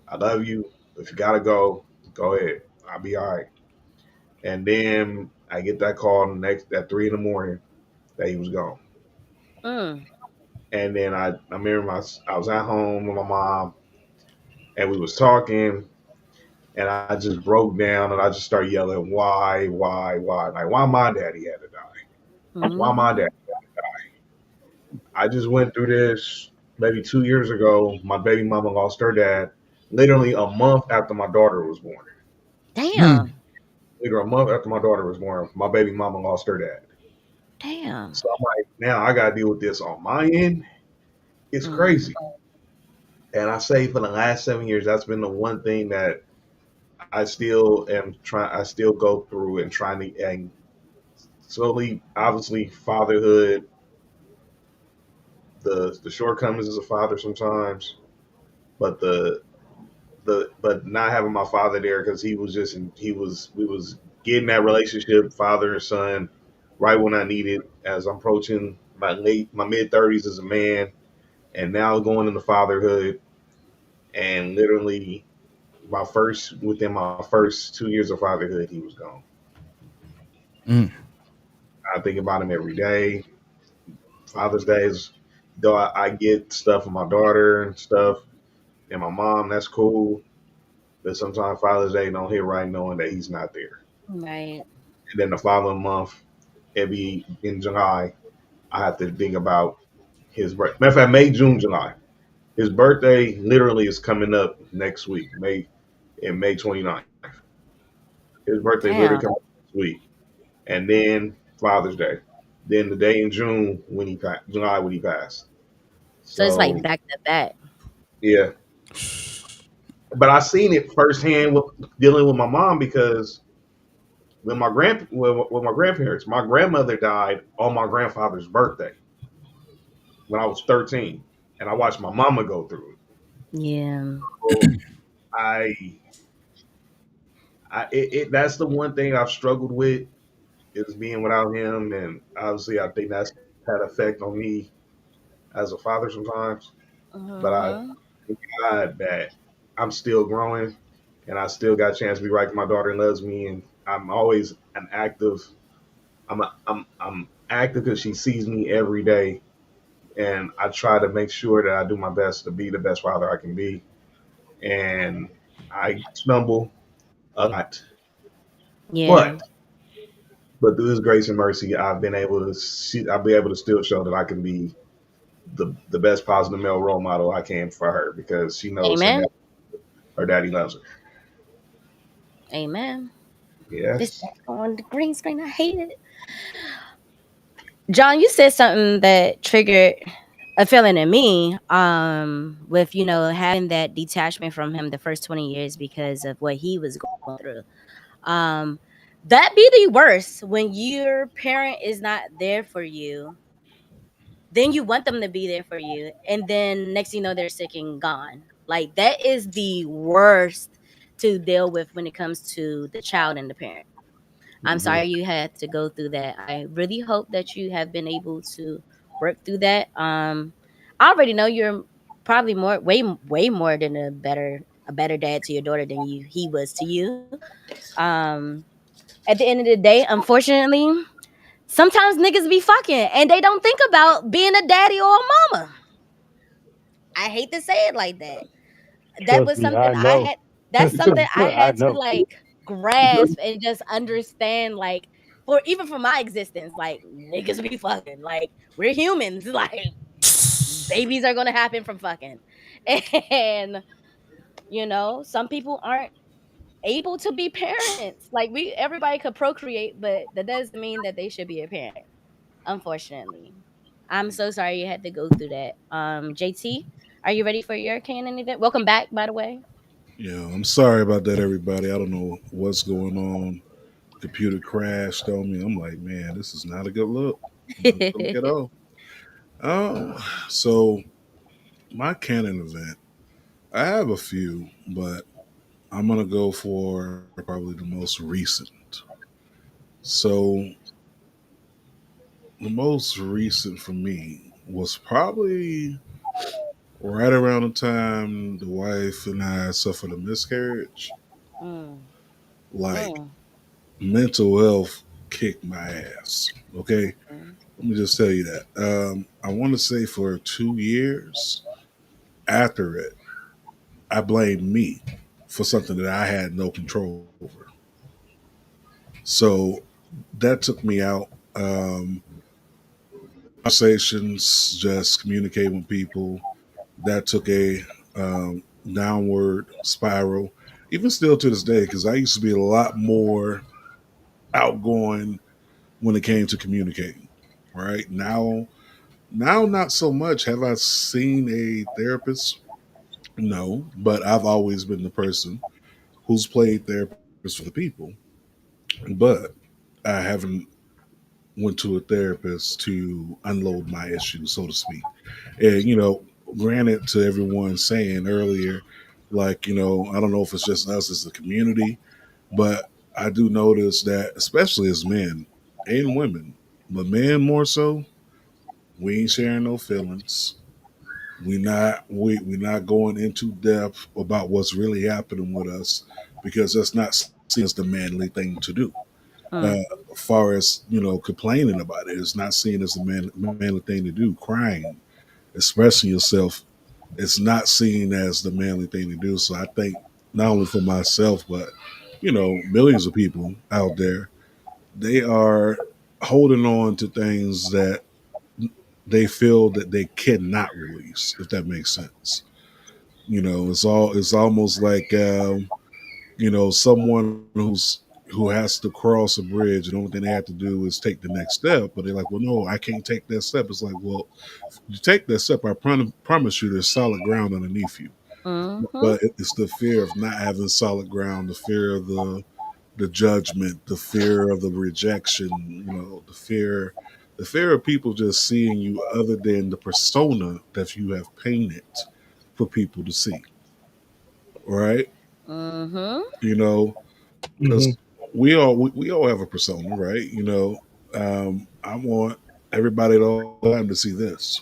I love you. If you gotta go, go ahead. I'll be all right. And then I get that call the next at 3 in the morning that he was gone. Mm. And then I remember I was at home with my mom and we was talking and I just broke down and I just started yelling, why? Like why my daddy had to die? Why my Mm-hmm. dad? I just went through this maybe 2 years ago. My baby mama lost her dad literally a month after my daughter was born. Mm. Damn. Literally a month after my daughter was born, my baby mama lost her dad. Damn. So I'm like, now I gotta deal with this on my end. It's Mm. crazy. And I say for the last 7 years, that's been the one thing that I still am trying. I still go through and trying to and slowly, obviously, fatherhood, the shortcomings as a father sometimes, but but not having my father there because he was just he was we was getting that relationship father and son right when I needed as I'm approaching my mid 30s as a man and now going into fatherhood and literally within my first 2 years of fatherhood he was gone. Mm. I think about him every day. Father's Day is though I get stuff from my daughter and stuff and my mom, that's cool. But sometimes Father's Day don't hit right knowing that he's not there. Right. And then the following month, every in July, I have to think about his birthday. Matter of fact, May, June, July. His birthday literally is coming up next week, May 29th. His birthday literally Damn. coming up next week. And then Father's Day. Then the day in June when he passed, July when he passed. So it's like So back to back. yeah. But I seen it firsthand with dealing with my mom because with my grandparents, my grandmother died on my grandfather's birthday when I was 13, and I watched my mama go through it. Yeah. So I, that's the one thing I've struggled with is being without him, and obviously I think that's had effect on me as a father sometimes. But I Mhm. thank God that I'm still growing, and I still got a chance to be right. My daughter loves me, and I'm always an active. I'm active because she sees me every day, and I try to make sure that I do my best to be the best father I can be. And I stumble a lot, Yeah. but through His grace and mercy, I'll be able to still show that I can be the best positive male role model I can for her because she knows Amen. her daddy loves her. Amen. This Yes. on the green screen. I hate it. John, you said something that triggered a feeling in me. With having that detachment from him the first 20 years because of what he was going through. Um, that be the worst when your parent is not there for you. Then you want them to be there for you, and then next thing you know, they're sick and gone. Like that is the worst to deal with when it comes to the child and the parent. I'm Hmm. sorry you had to go through that. I really hope that you have been able to work through that. I already know you're probably way more than a better dad to your daughter than he was to you. Um, at the end of the day, unfortunately, sometimes niggas be fucking and they don't think about being a daddy or a mama. I hate to say it like that. That Trust was me, something I I know. had that's something I I had to know. like grasp and just understand like for my existence, like niggas be fucking. Like we're humans. Like babies are gonna happen from fucking. And some people aren't able to be parents. Like everybody could procreate, but that doesn't mean that they should be a parent, unfortunately. I'm so sorry you had to go through that. JT, are you ready for your canon event? Welcome back, by the way. Yeah, I'm sorry about that, everybody. I don't know what's going on. Computer crashed on me. I'm like, man, this is not a good look. Not a good look at all. So my canon event, I have a few, but I'm gonna go for probably the most recent. So the most recent for me was probably right around the time the wife and I suffered a miscarriage. Mm, Like mm, mental health kicked my ass. Okay, mm. let me just tell you that. I want to say for 2 years after it, I blamed me for something that I had no control over. So that took me out. Conversations, just communicating with people. That took a downward spiral. Even still to this day, because I used to be a lot more outgoing when it came to communicating. Right now, not so much. Have I seen a therapist? No, but I've always been the person who's played therapist for the people, but I haven't went to a therapist to unload my issues, so to speak. And granted, to everyone saying earlier, like I don't know if it's just us as a community, but I do notice that, especially as men and women, but men more so, we ain't sharing no feelings. We not going into depth about what's really happening with us because that's not seen as the manly thing to do. Uh, Mm. as far as complaining about it, it's not seen as the manly thing to do. Crying, expressing yourself, it's not seen as the manly thing to do. So I think not only for myself, but millions of people out there, they are holding on to things that they feel that they cannot release, if that makes sense. It's almost like someone who has to cross a bridge, and the only thing they have to do is take the next step. But they're like, well, no, I can't take that step. It's like, well, you take that step, I promise you, there's solid ground underneath you. Mhm. But it's the fear of not having solid ground, the fear of the judgment, the fear of the rejection, the fear of people just seeing you other than the persona that you have painted for people to see, right? Mhm. You know, Mm-hmm. because we all have a persona, right? I want everybody at all time to see this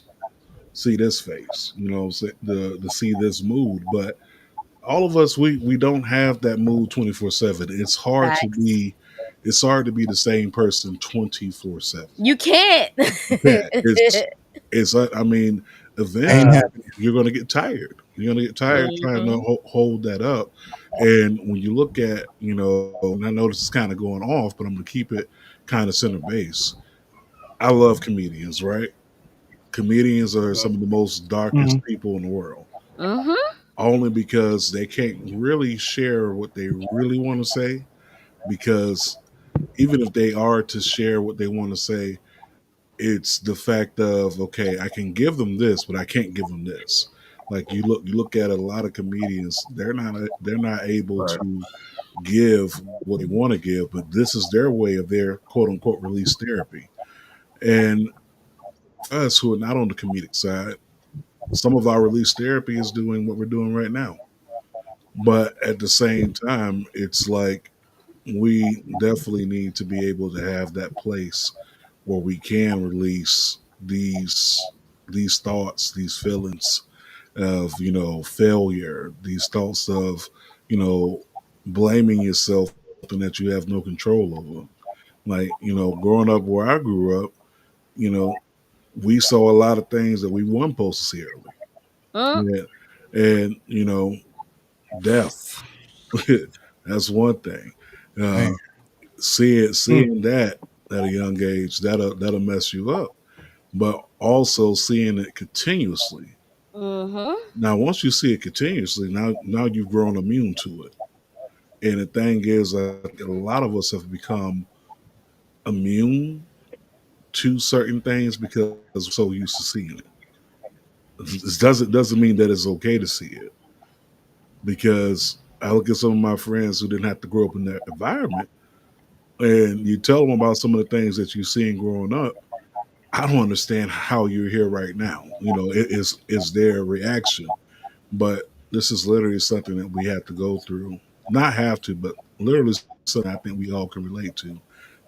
face, to see this mood. But all of us, we don't have that mood 24/7. Facts. It's hard to be the same person 24/7. You can't. Yeah, I mean, Ain't eventually happening. you're going to get tired. You're going to get tired trying to Mhm. hold that up. And when you look at, and I know this is kind of going off, but I'm going to keep it kind of center base. I love comedians, right? Comedians are some of the most Mm-hmm. darkest people in the world, Mhm. only because they can't really share what they really want to say. Because even if they are to share what they want to say, it's the fact of, okay, I can give them this, but I can't give them this. Like you look at a lot of comedians, they're not able Right. to give what they want to give, but this is their way of their quote unquote release therapy. And for us who are not on the comedic side, some of our release therapy is doing what we're doing right now. But at the same time, it's like we definitely need to be able to have that place where we can release these thoughts, these feelings of failure, these thoughts of blaming yourself for something that you have no control over. Like growing up where I grew up, you know, we saw a lot of things that we weren't supposed to see early. Mm. Yeah. And death. That's one thing. Man, Uh, Mm. seeing that at a young age, that'll mess you up. But also seeing it continuously. Mhm. Now, once you see it continuously, now you've grown immune to it. And the thing is, I think a lot of us have become immune to certain things because we're so used to seeing it. This doesn't mean that it's okay to see it, because I look at some of my friends who didn't have to grow up in that environment, and you tell them about some of the things that you've seen growing up. I don't understand how you're here right now. Is their reaction. But this is literally something that we have to go through. Not have to, but literally something I think we all can relate to,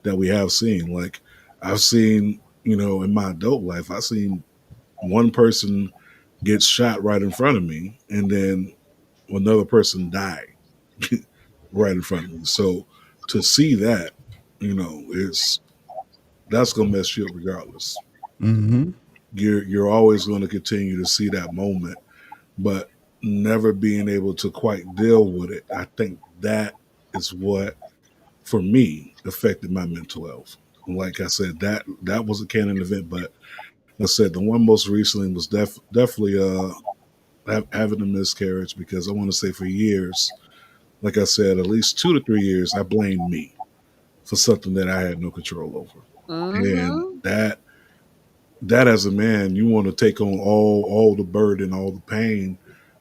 that we have seen. Like I've seen, in my adult life, I've seen one person get shot right in front of me, and then another person die right in front of me. So to see that, it's that's gonna mess you up regardless. mm-hmm. You're always going to continue to see that moment, but never being able to quite deal with it. I think that is what, for me, affected my mental health. Like I said, that was a canon event, but like I said, the one most recently was definitely having a miscarriage, because I want to say for years, like I said, at least 2 to 3 years, I blamed me for something that I had no control over, and Mhm. that as a man, you want to take on all the burden, all the pain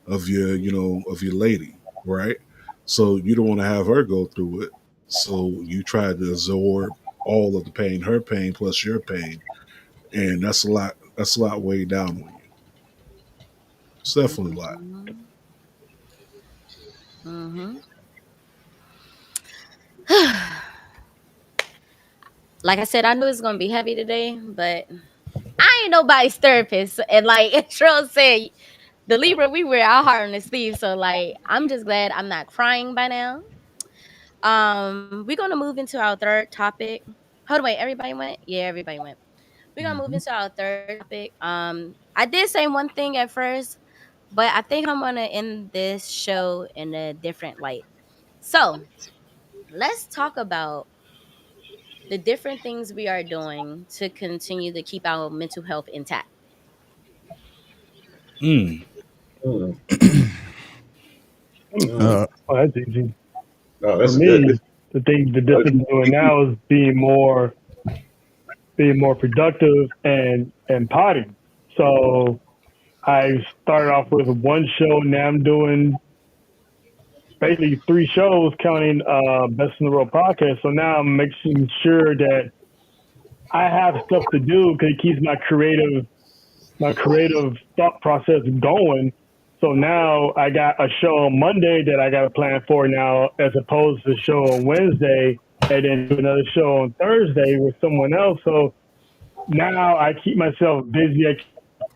of your lady, right? So you don't want to have her go through it. So you try to absorb all of the pain, her pain plus your pain, and that's a lot. That's a lot weighed down on you. It's definitely a lot. Mhm. Mhm. Like I said, I knew it was gonna be heavy today, but I ain't nobody's therapist. And like Cheryl said, the Libra, we wear our heart on the sleeve. So like I'm just glad I'm not crying by now. We're gonna move into our third topic. Hold on, wait, everybody went? Yeah, everybody went. We're gonna move Mhm. into our third topic. I did say one thing at first, but I think I'm gonna end this show in a different light. So let's talk about the different things we are doing to continue to keep our mental health intact. Mm. Mm, mm. uh, Oh, that's easy. Oh, For that's a good. me, the thing, the Uh, difference doing now is being more productive and potting. So I started off with one show. Now I'm doing basically three shows, counting Best in the World podcast. So now I'm making sure that I have stuff to do because it keeps my creative thought process going. So now I got a show on Monday that I got to plan for now, as opposed to the show on Wednesday, and then do another show on Thursday with someone else. So now I keep myself busy. I keep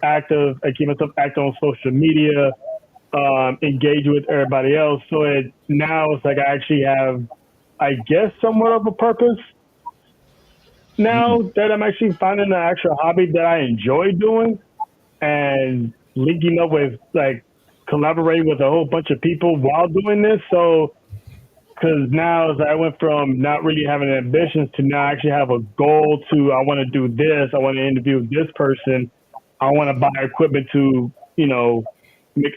active. I keep myself active on social media, engage with everybody else. So now it's like I actually have, I guess, somewhat of a purpose Mm. now that I'm actually finding an actual hobby that I enjoy doing and linking up with like collaborating with a whole bunch of people while doing this. So, because now as I went from not really having ambitions to now I actually have a goal to I want to do this, I want to interview this person, I want to buy equipment to make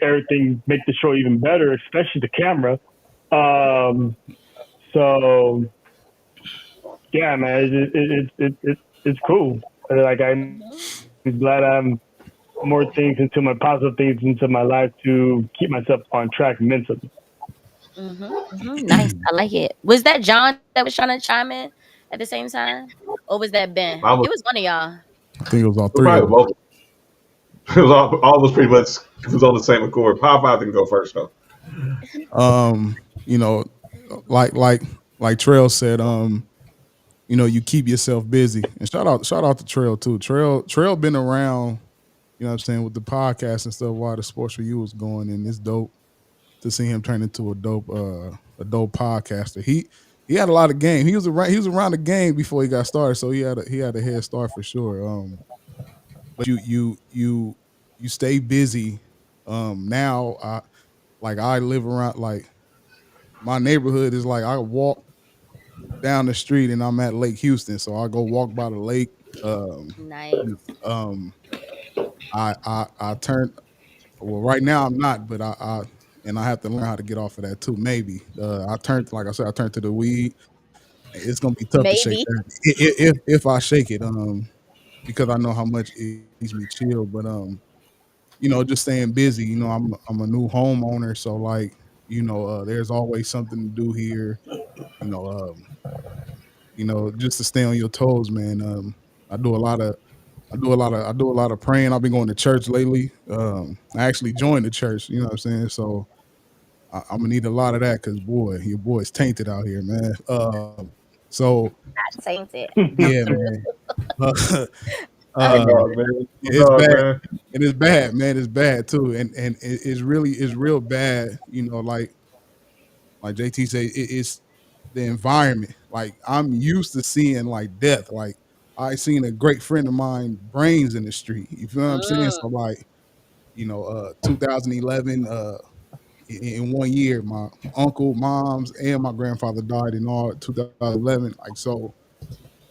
the show even better, especially the camera. Um, so yeah, man, it's cool. Like I'm Mhm. glad I'm more things into my positive things into my life to keep myself on track mentally. Nice. I like it. Was that John that was trying to chime in at the same time? Or was that Ben? I It was was one of y'all. I think it was all three of probably us. both. It was all of us pretty much was on the same accord. Pop out can go first though. You know, like like like Trail said, you keep yourself busy. And shout out to Trail too. Trail been around, what I'm saying, with the podcast and stuff while the sports for you was going, and it's dope to see him turn into a dope podcaster. He had a lot of game. He was around the game before he got started, so he had a head start for sure. But you stay busy. Now I live around, like, my neighborhood is like I walk down the street and I'm at Lake Houston, so I go walk by the lake. Um, Nice. um, I turn. Well, right now I'm not, but I have to learn how to get off of that too. Maybe I turned, like I said, I turned to the weed. It's gonna be tough to shake Maybe. that if I shake it, because I know how much it makes me chill. But just staying busy. I'm a new homeowner, so like, there's always something to do here. You know, um, just to stay on your toes, man. I do a lot of I do a lot of praying. I've been going to church lately. I actually joined the church. You know what I'm saying? So I'm gonna need a lot of that because, boy, your boy's tainted out here, man. So Not tainted. yeah, man. Uh, My Uh, um, dog, man. My it's dog, bad. man. And it's bad, man. It's bad too, and it's real bad. Like JT say, it's the environment. Like, I'm used to seeing like death. Like, I seen a great friend of mine brains in the street. You feel what I'm saying? mm, So like, 2011, in 1 year, my uncle, moms, and my grandfather died in all 2011. Like, so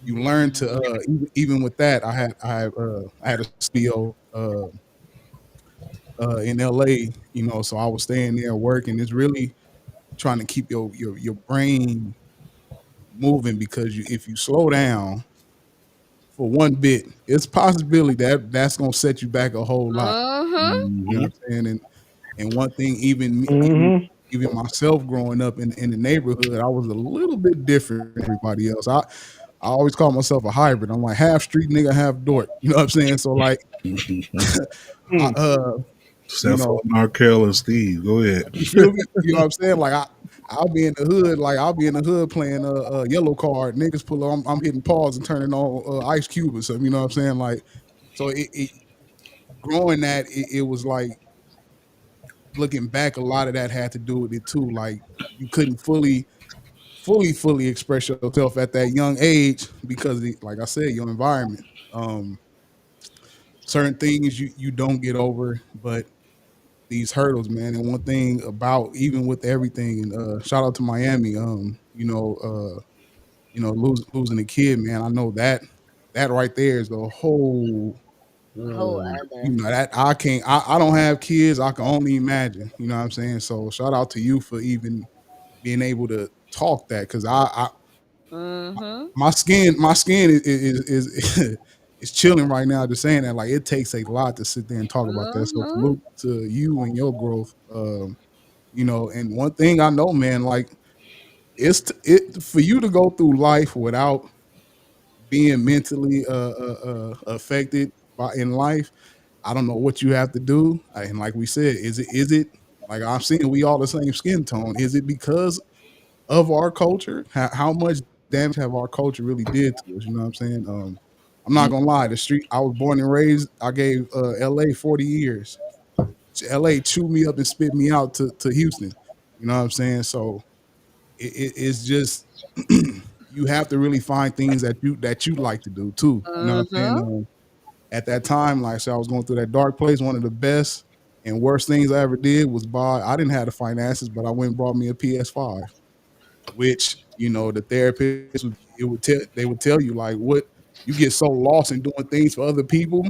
you learn to, even with that, I had a studio in LA, so I was staying there working. It's really trying to keep your brain moving, because if you slow down for one bit, it's possibility that that's gonna set you back a whole lot. mm-hmm. You know Hmm. what I'm saying? And one thing, even me, Mm-hmm. even myself growing up in the neighborhood, I was a little bit different than everybody else. I always call myself a hybrid. I'm like half street nigga, half dork. You know what I'm saying? So like, I, Mm. you Except for know, Markel and Steve. Go ahead. you feel me? You know what I'm saying? Like I'll be in the hood, like I'll be in the hood playing a yellow card. Niggas pull, I'm hitting pause and turning on Ice Cube or something. You know what I'm saying? Like, so growing that, it was like looking back, a lot of that had to do with it too. Like you couldn't fully express yourself at that young age because, like I said, your environment. Um, Certain things you don't get over, but these hurdles, man. And one thing about even with everything, and shout out to Miami, losing a kid, man. I know that right there is the whole. Whole You other. know that I can't. I don't have kids. I can only imagine. You know what I'm saying. So shout out to you for even being able to talk that because I Mm-hmm. my skin is is chilling right now just saying that. Like it takes a lot to sit there and talk about that. So Mm-hmm. salute to you and your growth. And one thing I know, man, like it for you to go through life without being mentally affected by in life. I don't know what you have to do. And like we said, is it like I'm seeing we all the same skin tone? Is it because of our culture? How much damage have our culture really did to us? You know what I'm saying? I'm not gonna lie. The street I was born and raised, I gave LA 40 years. LA chewed me up and spit me out to Houston. You know what I'm saying? So it's just you have to really find things that you like to do too. You know what I'm saying? Mm-hmm. At that time, like I said, I was going through that dark place. One of the best and worst things I ever did was buy. I didn't have the finances, but I went and brought me a PS5. Which the therapist they would tell you like what you get so lost in doing things for other people.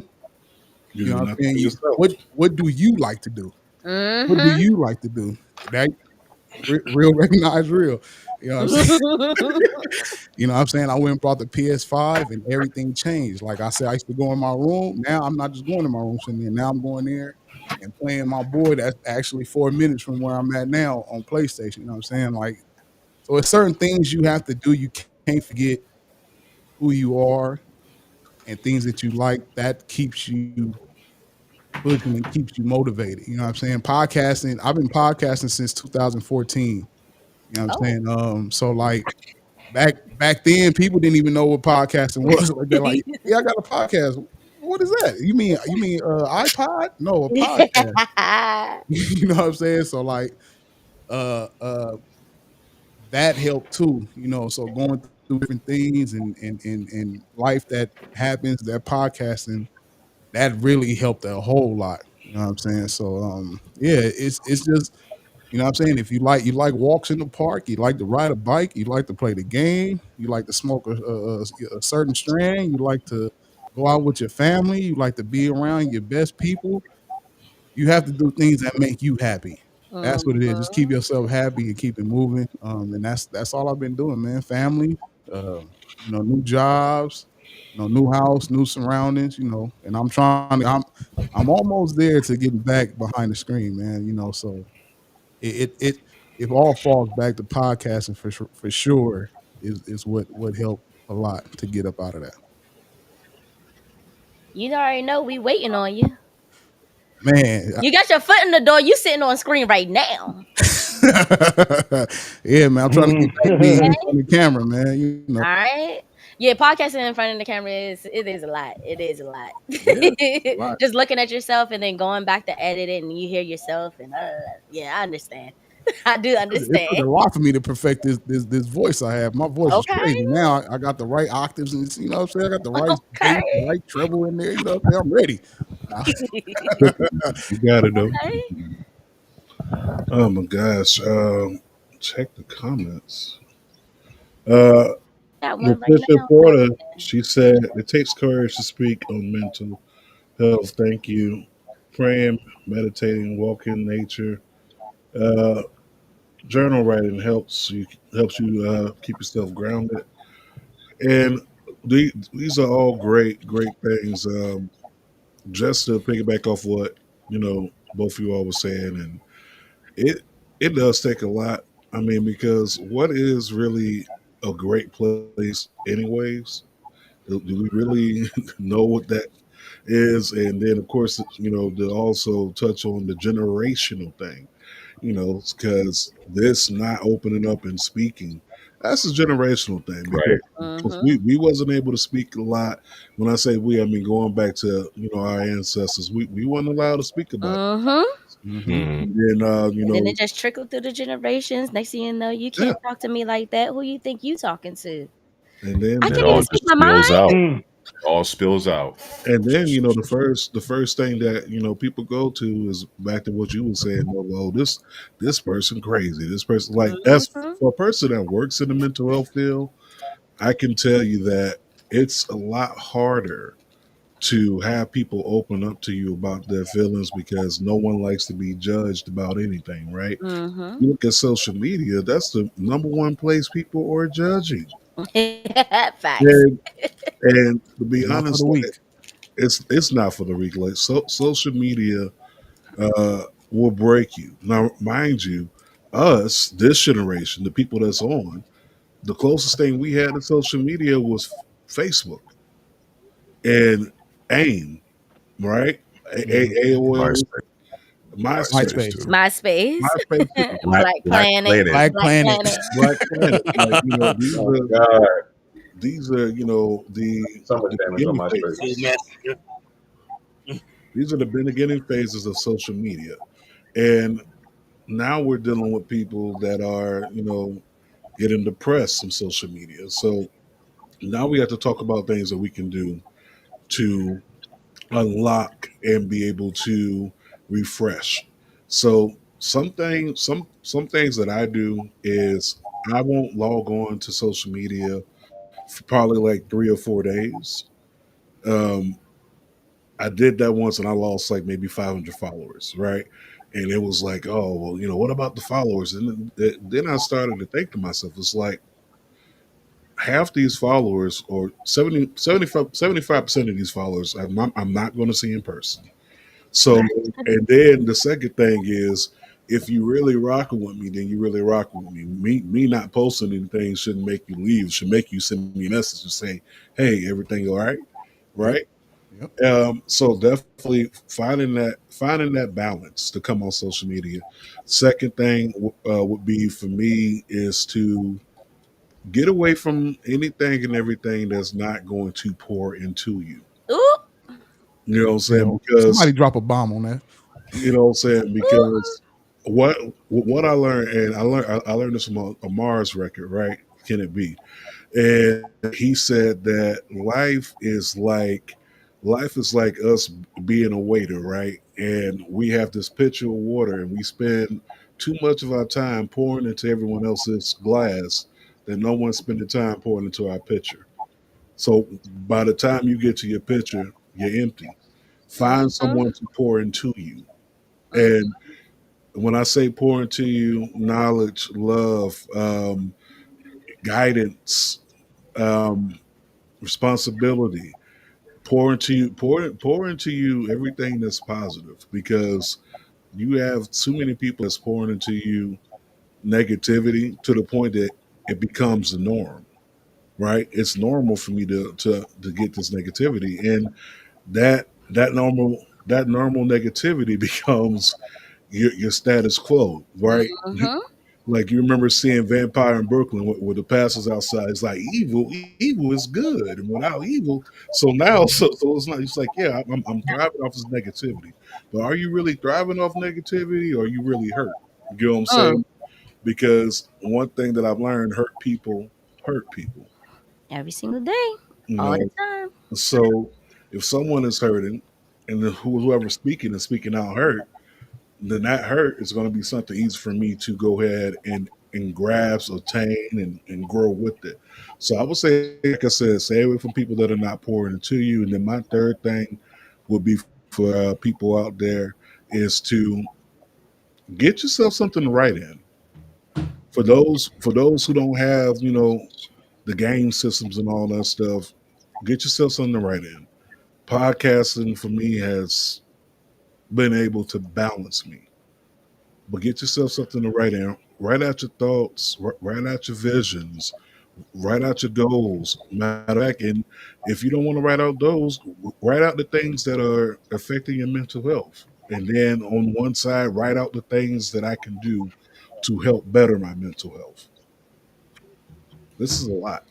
You You know do what I'm nothing saying? for yourself. What do you like to do? What do Mm-hmm. you like to do? That real recognize real. You know what I'm saying? You know what I'm saying? I went and brought the PS5 and everything changed. Like I said, I used to go in my room. Now I'm not just going in my room sitting there. Now I'm going there and playing my boy that's actually 4 minutes from where I'm at now on PlayStation. You know what I'm saying? Like, so it's certain things you have to do. You can't forget who you are and things that you like. That keeps you pushing and keeps you motivated. You know what I'm saying? Podcasting, I've been podcasting since 2014. You know what I'm Oh. saying? So like back then, people didn't even know what podcasting was. Like they're like, "Yeah, I got a podcast." What is that? You mean iPod? No, a podcast. You know what I'm saying? So like, uh, uh, that helped too. So going through different things and life that happens, that podcasting that really helped a whole lot. You know what I'm saying? So yeah, it's just what I'm saying. If you like walks in the park, you like to ride a bike, you like to play the game, you like to smoke a certain strand, you like to go out with your family, you like to be around your best people. You have to do things that make you happy. That's what it is. Just keep Mm-hmm. yourself happy and keep it moving. And that's all I've been doing, man. Family, new jobs, new house, new surroundings, and I'm almost there to getting back behind the screen, man. So it all falls back to podcasting for sure is what helped a lot to get up out of that. You already know we waiting on you. Man, You got your foot in the door. You sitting on screen right now. yeah, man, I'm trying to get back being in Mm. front of the camera, man. All right. Yeah, podcasting in front of the camera is a lot. It is a lot. Yeah, a lot. Just looking at yourself and then going back to edit it and you hear yourself and yeah, I understand. I do It took understand. a lot for me to perfect this voice I have. My voice is Okay. crazy. Now I got the right octaves and you know what I'm saying? I got the right bass, the Okay. right treble in there, you know what I'm saying? I'm ready. You got it though. Okay. Oh my gosh. Check the comments. Uh, Got one right Letitia now. Porter, she said, it takes courage to speak on mental health. Thank you. Praying, meditating, walking in nature, uh, journal writing helps you keep yourself grounded. And these are all great things. Just to piggyback off what both of you all were saying, and it. it does take a lot. I mean, because what is really a great place, anyways? Do we really know what that is? And then, of course, to also touch on the generational thing, because this not opening up and speaking, that's a generational thing Right. because Mhm. we wasn't able to speak a lot. When I say we, I mean going back to our ancestors, we weren't allowed to speak about Mhm. it. Hmm. And then And then it just trickled through the generations. Next thing you know, you yeah, can't talk to me like that. Who you think you talking to? and I And then it can't even all speak just my spills mind. out. Mm. All spills out. the first thing that people go to is back to what you were saying. Oh, this person crazy. This person, like, that's Mhm. for a person that works in the mental health field. I can tell you that it's a lot harder to have people open up to you about their feelings because no one likes to be judged about anything, right? Mhm. You look at social media, that's the number one place people are judging. Facts. And and to be Not for the honest, like, weak. it's not for the weak. Like, social media will break you. Now, mind you, us, this generation, the people that's on, the closest thing we had to social media was Facebook and AIM, right? Hmm. AOL, MySpace. MySpace, MySpace MySpace. too. MySpace. MySpace too, Black Black Black Planet. Planet. Black Black Planet. Planet. Black Planet. Like, Oh God, these are so much the damage on beginning my space. Too phases. messy. These are the beginning phases of social media, and now we're dealing with people that are getting depressed from social media. So now we have to talk about things that we can do to unlock and be able to refresh. So some things that I do is I won't log on to social media for probably like 3 or 4 days. Um, I did that once and I lost like maybe 500 followers, right? And it was like, oh, well, what about the followers? And then I started to think to myself, it's like half these followers, or 75% of these followers, I'm not going to see in person. So, and then the second thing is, if you really rocking with me, then you really rocking with me. Me not posting anything shouldn't make you leave. It should make you send me a message and say, "Hey, everything all right?" Yep. Right? Yep. So definitely finding that balance to come on social media. Second thing would be for me is to get away from anything and everything that's not going to pour into you. Ooh. You know what I'm Yeah. saying? Somebody Because drop a bomb on that. you know what I'm saying. Ooh. Because what I learned, and I learned this from a Mars record, right? Can it be? And he said that life is like us being a waiter, right? And we have this pitcher of water, and we spend too much of our time pouring into everyone else's glass that no one's spending time pouring into our pitcher. So by the time you get to your pitcher, you're empty. Find Mhm. someone to pour into you. Mm. And when I say pour into you, knowledge, love, guidance, um, responsibility, pour into you everything that's positive, because you have too many people that's pouring into you negativity to the point that it becomes the norm, right? It's normal for me to get this negativity, and that normal negativity becomes your status quo, right? Mhm. Like, you remember seeing Vampire in Brooklyn with the passers outside. It's like evil is good, and without evil, so now, so it's not. It's like, yeah, I'm thriving off this negativity, but are you really thriving off negativity, or are you really hurt? You know what I'm Mm. saying? Because one thing that I've learned: hurt people. Every single day. You All the know, time. so if someone is hurting, and then whoever's speaking is speaking out hurt, then that hurt is going to be something easy for me to go ahead and grasp, attain, and grow with it. So I would say, like I said, stay away from people that are not pouring into you. And then my third thing would be for people out there is to get yourself something to write in. For those who don't have the game systems and all that stuff, get yourself something to write in. Podcasting for me has been able to balance me. but get yourself something to write in. Write out your thoughts, write out your visions, write out your goals. Matter of fact, and if you don't want to write out those, write out the things that are affecting your mental health. And then on one side, write out the things that I can do to help better my mental health. This is a lot,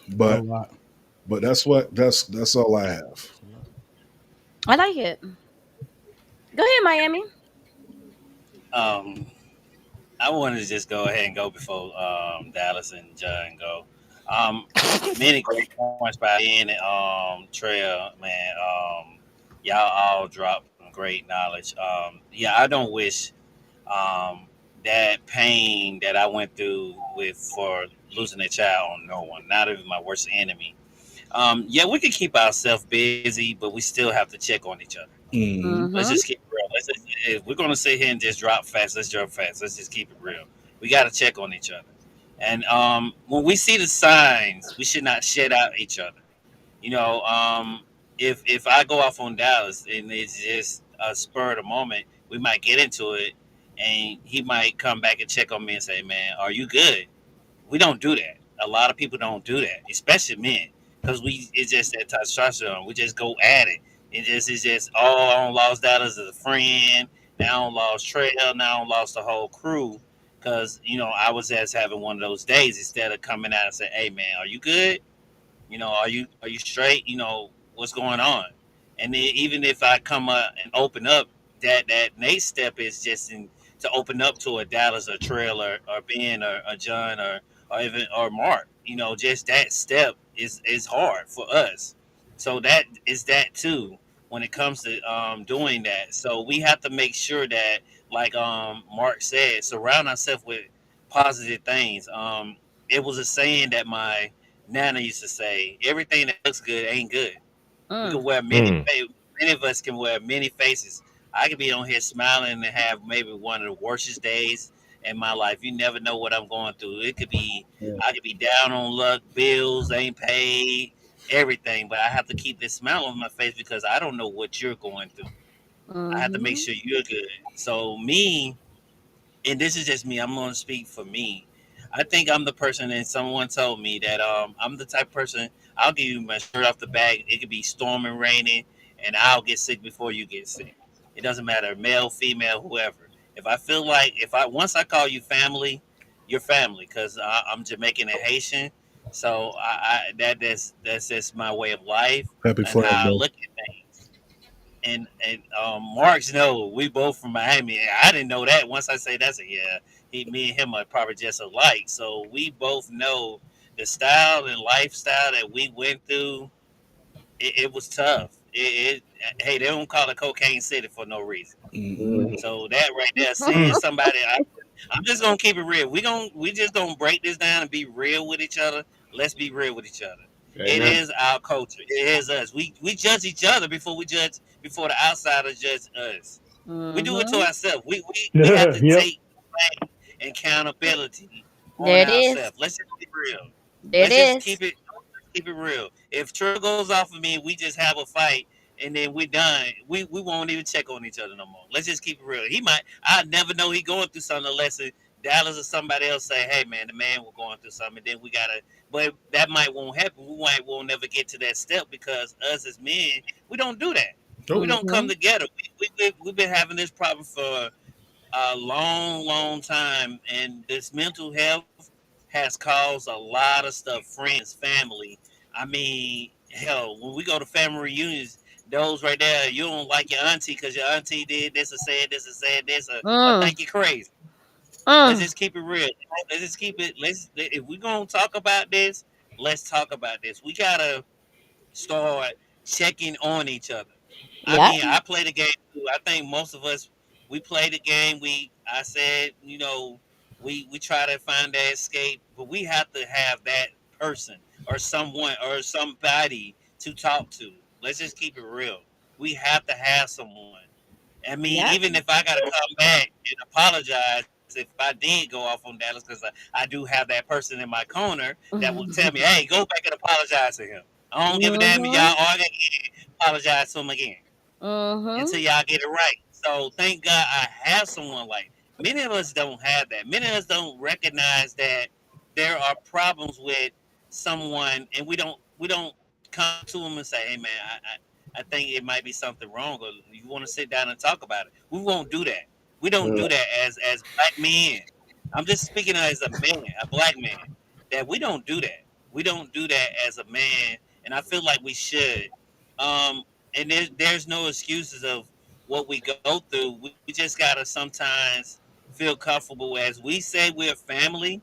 A but lot. that's all I have. A lot. I like it. Go ahead, Miami. Um, I wanted to just go ahead and go before Dallas and John go. Um, Many great points by Ian and Trail, man. Y'all all dropped some great knowledge. Yeah, I don't wish um, that pain that I went through with for losing a child on no one, not even my worst enemy. Yeah, we can keep ourselves busy, but we still have to check on each other. Hmm. Let's just Mm-hmm. keep it real. If we're gonna sit here and just drop fast, let's drop fast. Let's just keep it real. We got to check on each other. And when we see the signs, we should not shut out each other. You know, if I go off on Dallas and it's just a spur of the moment, we might get into it, and he might come back and check on me and say, "Man, are you good?" We don't do that. A lot of people don't do that, especially men, because we it's just that testosterone. We just go at it. It's just oh, I don't lost that as a friend. Now I don't lost Trail. Now I don't lost the whole crew. Because I was just having one of those days instead of coming out and saying, "Hey man, are you good? Are you straight? What's going on?" And then even if I come up and open up, that next step is just to open up to a Dallas or Trail or Ben or John or even or Mark. Just that step is hard for us. So that is that too when it comes to doing that. So we have to make sure that, like Mark said, surround ourselves with positive things. It was a saying that my Nana used to say, "Everything that looks good ain't good." We can Mm. wear Mm. many of us can wear many faces. I could be on here smiling and have maybe one of the worstest days in my life. You never know what I'm going through. It could be I could be down on luck, bills ain't paid, everything, but I have to keep this smile on my face because I don't know what you're going through. I have to make Mm-hmm. sure you're good. So me, and this is just me. I'm going to speak for me. I think I'm the person, and someone told me that I'm the type of person. I'll give you my shirt off the bag. It could be storming, raining, and I'll get sick before you get sick. It doesn't matter, male, female, whoever. If I feel like if I once I call you family, you're family because I'm Jamaican and Haitian. So that's just my way of life Happy and Flag how I Day. look at things. And Mark's know we both from Miami. I didn't know that. Once I say that's a yeah, me and him are probably just alike. So we both know the style and lifestyle that we went through. It was tough. Hey, they don't call it Cocaine City for no reason. Hmm. Mhm. So that right there, seeing Mm. somebody, I'm just gonna keep it real. We just gonna break this down and be real with each other. Let's be real with each other. It Amen. is our culture. It is us. We judge each other before the outsiders judge us. We do it to Mm-hmm. ourselves. We have to Yep. take accountability on There it is. ourselves. Let's just be real. There it Let's just is. keep it real. If Trill goes off of me, we just have a fight and then we done. We won't even check on each other no more. Let's just keep it real. I never know he going through something unless Dallas or somebody else say, "Hey man, the man was going through something." And then we gotta, but that might won't happen. We might won't never get to that step because us as men, we don't do that. We Nope. don't come Mm-hmm. together. We've been having this problem for a long, long time, and this mental health has caused a lot of stuff. Friends, family. I mean, hell, when we go to family reunions, those right there, you don't like your auntie because your auntie did this or said this, or Mm. think you're crazy. Let's Mm. just keep it real. Let's just keep it. If we're gonna talk about this, let's talk about this. We gotta start checking on each other. I Yep. mean, I play the game too. I think most of us we play the game. I said, we try to find that escape, but we have to have that person or someone or somebody to talk to. Let's just keep it real. We have to have someone. I mean, Yep. even if I got to come back and apologize if I did go off on Dallas, because I do have that person in my corner that will tell me, "Hey, go back and apologize to him." I don't give a damn if Mm-hmm. y'all argue again. Apologize to him again Mm-hmm. until y'all get it right. So thank God I have someone like Many of us don't have that. Many of us don't recognize that there are problems with someone, and we don't come to them and say, "Hey, man, I think it might be something wrong," or you want to sit down and talk about it. We won't do that. We don't Mm, do that as black men. I'm just speaking as a man, a black man. That we don't do that. We don't do that as a man, and I feel like we should. And there's no excuses of what we go through. We just gotta sometimes feel comfortable as we say we're family.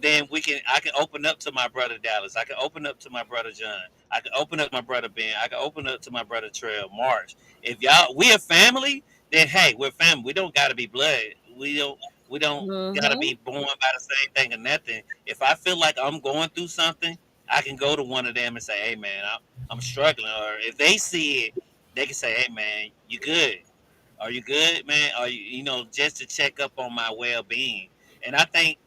Then I can open up to my brother Dallas. I can open up to my brother John. I can open up to my brother Ben. I can open up to my brother Trail March. If y'all we a family, then hey, we're family. We don't gotta be blood. We don't gotta Mm-hmm. be born by the same thing or nothing. If I feel like I'm going through something, I can go to one of them and say, "Hey man, I'm struggling." Or if they see it, they can say, "Hey man, you good? Are you good, man? Are you just to check up on my well being?" And I think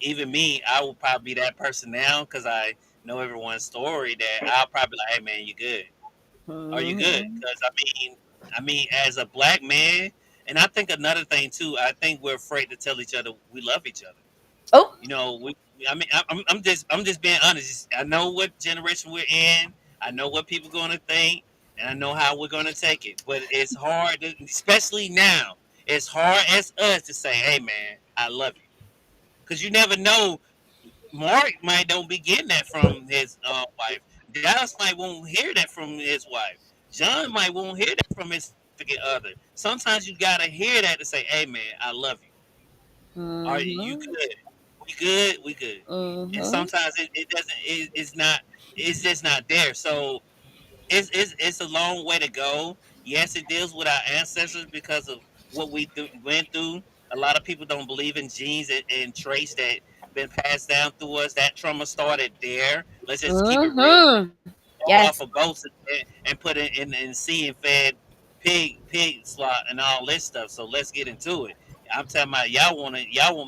even me, I will probably be that person now because I know everyone's story. That I'll probably be like, "Hey man, you good? Are you good?" Mm-hmm. Because I mean, as a black man, and I think another thing too, I think we're afraid to tell each other we love each other. Oh. You know, we. I mean, I'm just being honest. I know what generation we're in. I know what people going to think, and I know how we're going to take it. But it's hard, especially now. It's hard as us to say, "Hey, man, I love you," because you never know. Mark might don't be getting that from his wife. Dallas might won't hear that from his wife. John might won't hear that from his significant other. Sometimes you gotta hear that to say, "Hey, man, I love you. Are you Mm-hmm. good? We good? We good." And Mm-hmm. sometimes it doesn't. It's not. It's just not there. So it's a long way to go. Yes, it deals with our ancestors because of what we went through. A lot of people don't believe in genes and traits that been passed down through us. That trauma started there. Let's just keep it real. Mm-hmm. Yes. Off of boats and put it in sea and fed pig slot and all this stuff. So let's get into it. I'm talking about y'all want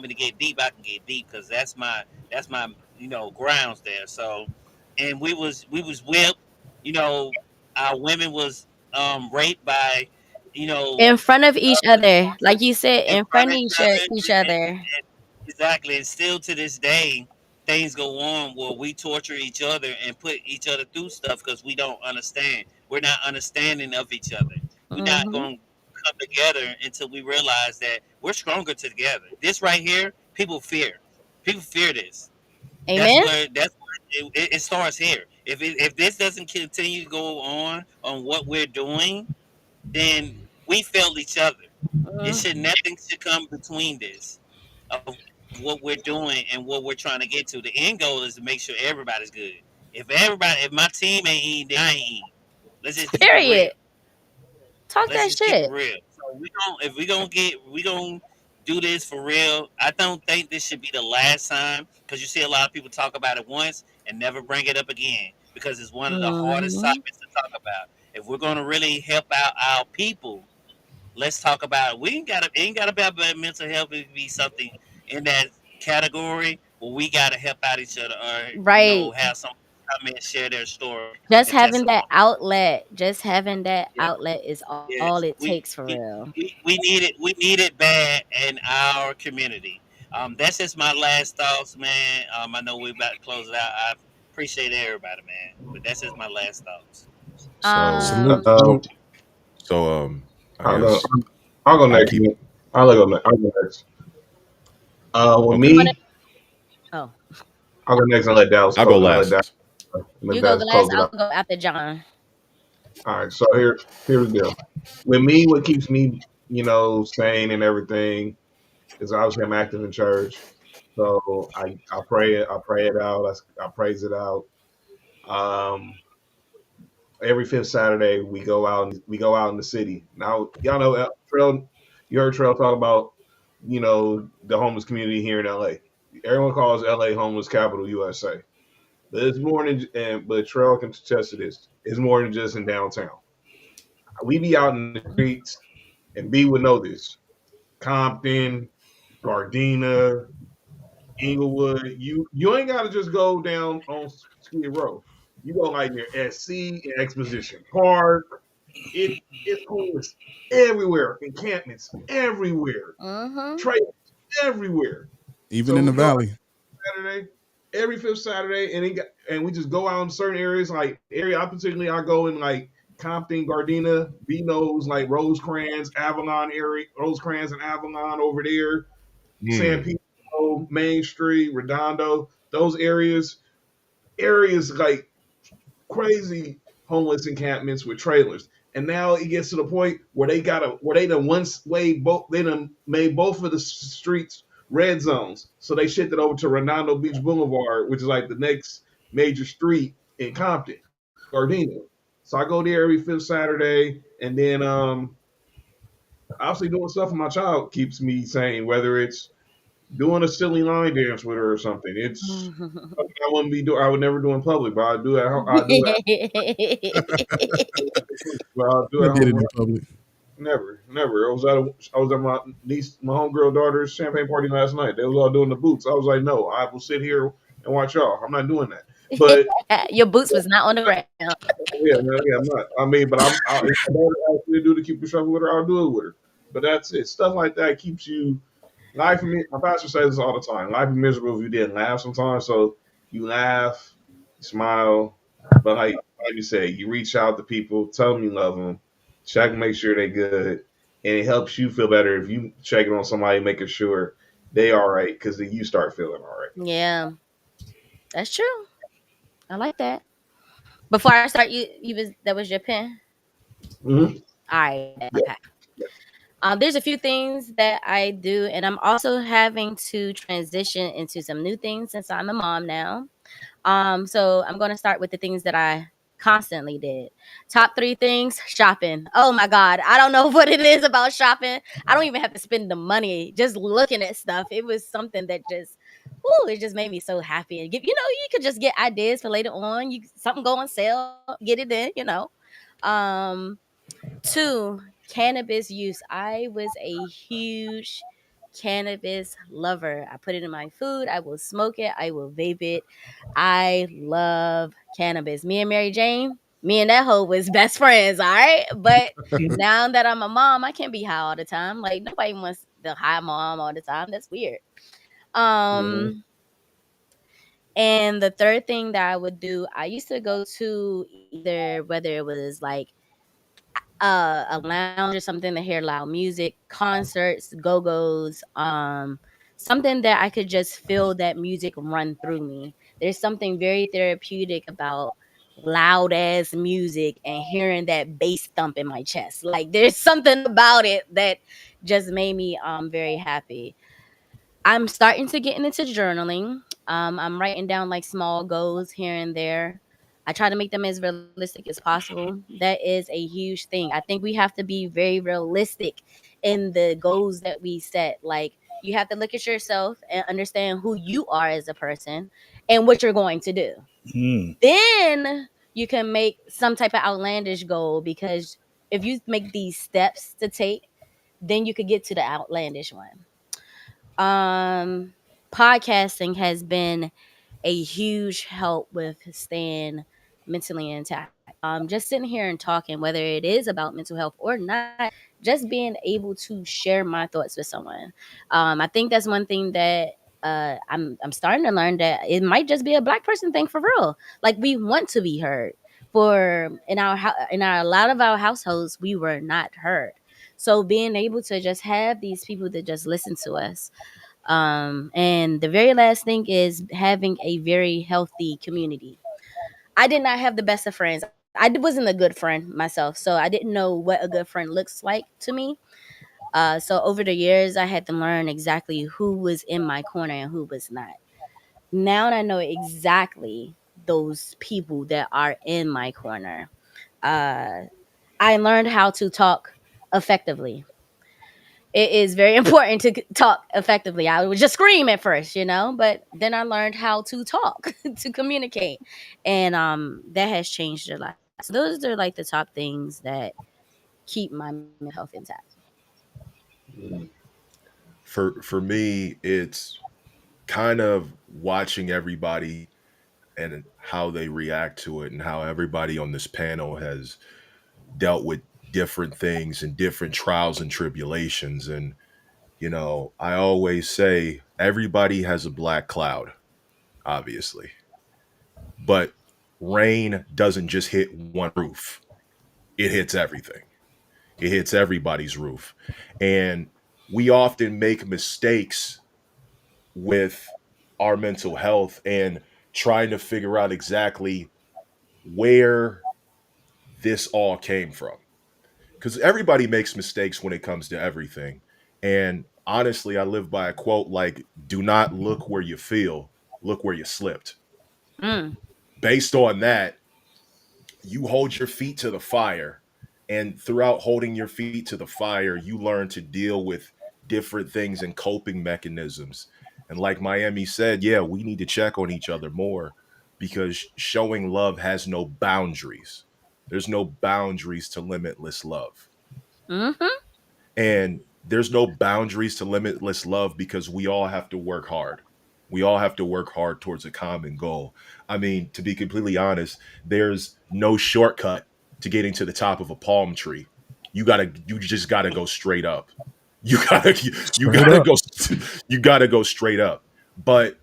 me to get deep. I can get deep because that's my grounds there. So, and we was whipped. You know, our women was raped by you know In front of each other, like you said, in in front front of of each other. each other. Exactly, and still to this day, things go on where we torture each other and put each other through stuff because we don't understand. We're not understanding of each other. We're not Mm-hmm. going to come together until we realize that we're stronger together. This right here, people fear. People fear this. That's Amen. where it starts here. If this doesn't continue to go on what we're doing, then we failed each other. It Mm. should nothing should come between this of what we're doing and what we're trying to get to. The end goal is to make sure everybody's good. If my team ain't eating, then I ain't eating. Let's just keep it real. Period. Talk Let's that just keep it shit. real. So if we gonna do this for real, I don't think this should be the last time because you see a lot of people talk about it once and never bring it up again because it's one of the hardest Mm-hmm. topics to talk about. If we're gonna really help out our people, let's talk about it. We ain't gotta be about mental health. It be something in that category where we gotta help out each other, or Right. have someone come in and share their story Just and having testimony. that outlet, just having that Yeah, outlet is all it yes, takes for real. we need it. We need it bad in our community. That's just my last thoughts, man. I know we're about to close it out. I appreciate everybody, man, but that's just my last thoughts. So Salute, Um, Um, salute. I I'll go. guess I'll go I'll next. keep I'll go next. I'll go next. With okay. you want to? me, Oh, I'll go next and let Dallas I'll go close. And last. you let go Dallas last. close it I'll out. go after John. All right. So here's the deal. With me, what keeps me, sane and everything is obviously I'm active in church. So I pray it. I pray it out. I praise it out. Um, every fifth Saturday we go out in the city. Now y'all know Trail. You heard Trail talk about the homeless community here in LA. Everyone calls LA homeless capital USA, but it's more than but Trail can attest to this. It's more than just in downtown. We be out in the streets, and B would know this. Compton, Gardena, Inglewood. You ain't got to just go down on Skid Row. You go like near SC and Exposition Park. It's homeless everywhere, encampments everywhere, Mm-hmm. trailers everywhere. Even So in the we go valley. Saturday, every fifth Saturday, and we just go out in certain areas. Like the area I particularly I go in like Compton, Gardena, Vino's, like Rosecrans, Avalon area, Rosecrans and Avalon over there, San Hmm. Pedro, Main Street, Redondo, those areas like crazy homeless encampments with trailers. And now it gets to the point where they done once way both they done made both of the streets red zones. So they shifted over to Redondo Beach Boulevard, which is like the next major street in Compton, Gardena. So I go there every fifth Saturday, and then obviously doing stuff for my child keeps me sane. Whether it's doing a silly line dance with her or something, it's something I wouldn't be doing. I would never do in public, but I do it. I do it. Well, I'll do I at did it home. in public. Never, never. I was at my niece, my homegirl daughter's champagne party last night. They was all doing the boots. I was like, no, I will sit here and watch y'all. I'm not doing that. But Your boots was not on the ground. yeah, man, yeah, I'm not. I mean, but if my daughter asks me to do the Cupid shuffle with her, I'll do it with her. But that's it. Stuff like that keeps you. Life, my pastor says this all the time. Life is miserable if you didn't laugh sometimes. So you laugh, you smile, but like you say, you reach out to people, tell them you love them, check, make sure they're good, and it helps you feel better if you checking on somebody, making sure they all right, because then you start feeling all right. Yeah, that's true. I like that. Before I start, you was that was your pen. Mm-hmm. All right. Yeah, Okay. There's a few things that I do, and I'm also having to transition into some new things since I'm a mom now. So I'm going to start with the things that I constantly did. Top three things: shopping. Oh my God, I don't know what it is about shopping. I don't even have to spend the money. Just looking at stuff, it was something that just, ooh, it just made me so happy. And you could just get ideas for later on. You something go on sale, get it in. Um, Two, cannabis use. I was a huge cannabis lover. I put it in my food. I will smoke it. I will vape it. I love cannabis. Me and Mary Jane, me and that hoe was best friends, all right? But now that I'm a mom, I can't be high all the time. Like nobody wants the high mom all the time. That's weird. mm-hmm. Um and the third thing that I would do, I used to go to either whether it was like a lounge or something to hear loud music, concerts, go-go's, something that I could just feel that music run through me. There's something very therapeutic about loud ass music and hearing that bass thump in my chest. Like there's something about it that just made me very happy. I'm starting to get into journaling. I'm writing down like small goals here and there. I try to make them as realistic as possible. That is a huge thing. I think we have to be very realistic in the goals that we set. Like you have to look at yourself and understand who you are as a person and what you're going to do. Mm. Then you can make some type of outlandish goal because if you make these steps to take, then you could get to the outlandish one. um Podcasting has been a huge help with staying mentally intact. Just sitting here and talking, whether it is about mental health or not, just being able to share my thoughts with someone. I think that's one thing that I'm starting to learn, that it might just be a black person thing for real. Like we want to be heard. For in our a lot of our households, we were not heard. So being able to just have these people that just listen to us, and the very last thing is having a very healthy community. I did not have the best of friends. I wasn't a good friend myself, so I didn't know what a good friend looks like to me. So over the years, I had to learn exactly who was in my corner and who was not. Now I know exactly those people that are in my corner. Uh, I learned how to talk effectively. It is very important to talk effectively. I would just scream at first, but then I learned how to talk to communicate, and that has changed a lot. So those are like the top things that keep my mental health intact. For me, it's kind of watching everybody and how they react to it, and how everybody on this panel has dealt with different things and different trials and tribulations. And, I always say everybody has a black cloud, obviously, but rain doesn't just hit one roof, it hits everything. It hits everybody's roof. And we often make mistakes with our mental health and trying to figure out exactly where this all came from. Because everybody makes mistakes when it comes to everything. And honestly, I live by a quote like, do not look where you feel, look where you slipped. Mm. Based on that, you hold your feet to the fire. And throughout holding your feet to the fire, you learn to deal with different things and coping mechanisms. And like Miami said, yeah, we need to check on each other more because showing love has no boundaries. There's no boundaries to limitless love. Mm-hmm. And there's no boundaries to limitless love because we all have to work hard. We all have to work hard towards a common goal. I mean, to be completely honest, there's no shortcut to getting to the top of a palm tree. You just gotta go straight up. You gotta you Straight gotta up. go you gotta go straight up. But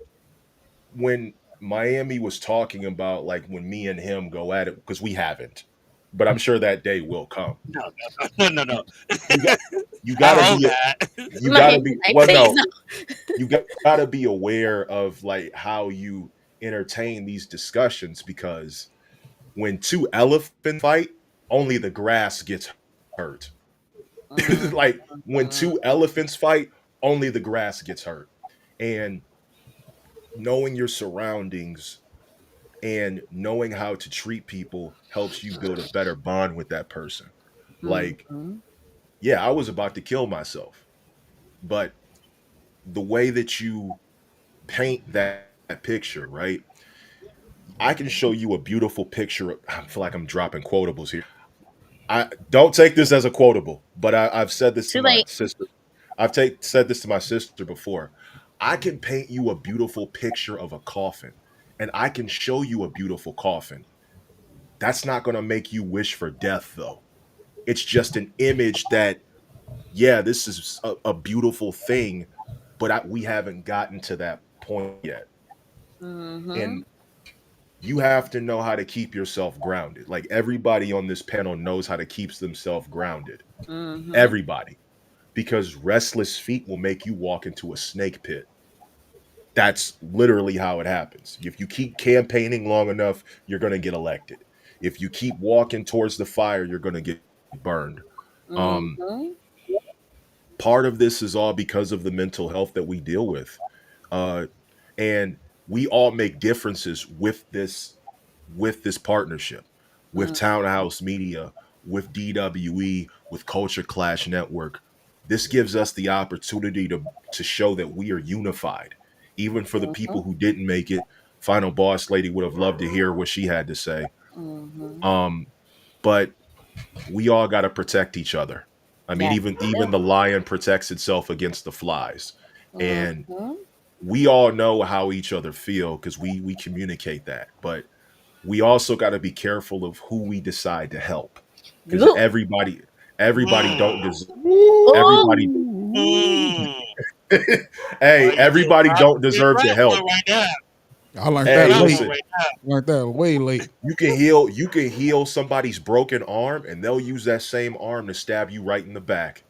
when Miami was talking about like when me and him go at it, because we haven't, but I'm sure that day will come. No, no, no, no, You you got no. you I gotta hope be not. you gotta Miami's be like, well please no, no. you gotta be aware of like how you entertain these discussions because when two elephants fight, only the grass gets hurt. Mm, Like when two elephants fight, only the grass gets hurt. And knowing your surroundings and knowing how to treat people helps you build a better bond with that person. Like, mm, yeah, I was about to kill myself, but the way that you paint that picture, right? I can show you a beautiful picture. I feel like I'm dropping quotables here. I don't take this as a quotable, but I've said this to too my late. sister. Said this to my sister before. I can paint you a beautiful picture of a coffin, and I can show you a beautiful coffin. That's not going to make you wish for death, though. It's just an image that, yeah, this is a beautiful thing, but we haven't gotten to that point yet. And Mm-hmm. you have to know how to keep yourself grounded. Like everybody on this panel knows how to keep themselves grounded. Mm-hmm. Everybody. Because restless feet will make you walk into a snake pit. That's literally how it happens. If you keep campaigning long enough, you're going to get elected. If you keep walking towards the fire, you're going to get burned. Um, Mm-hmm. Part of this is all because of the mental health that we deal with. Uh, and we all make differences with this partnership, with Townhouse Media, with DWE, with Culture Clash Network. This gives us the opportunity to show that we are unified. Even for the people who didn't make it, Final Boss Lady would have loved to hear what she had to say. Mm-hmm. Um, but we all got to protect each other. I mean, Yes, even we even the lion protects itself against the flies, do. and Mm-hmm. we all know how each other feel because we communicate that. But we also got to be careful of who we decide to help because Look. everybody don't Mm, deserve Oh, everybody. Ooh. mm. Hey, Boy, everybody don't you did deserve the rap help. one right now. I learned You did that Hey, rap late. one listen, right now. Learned that way late. you can heal somebody's broken arm and they'll use that same arm to stab you right in the back.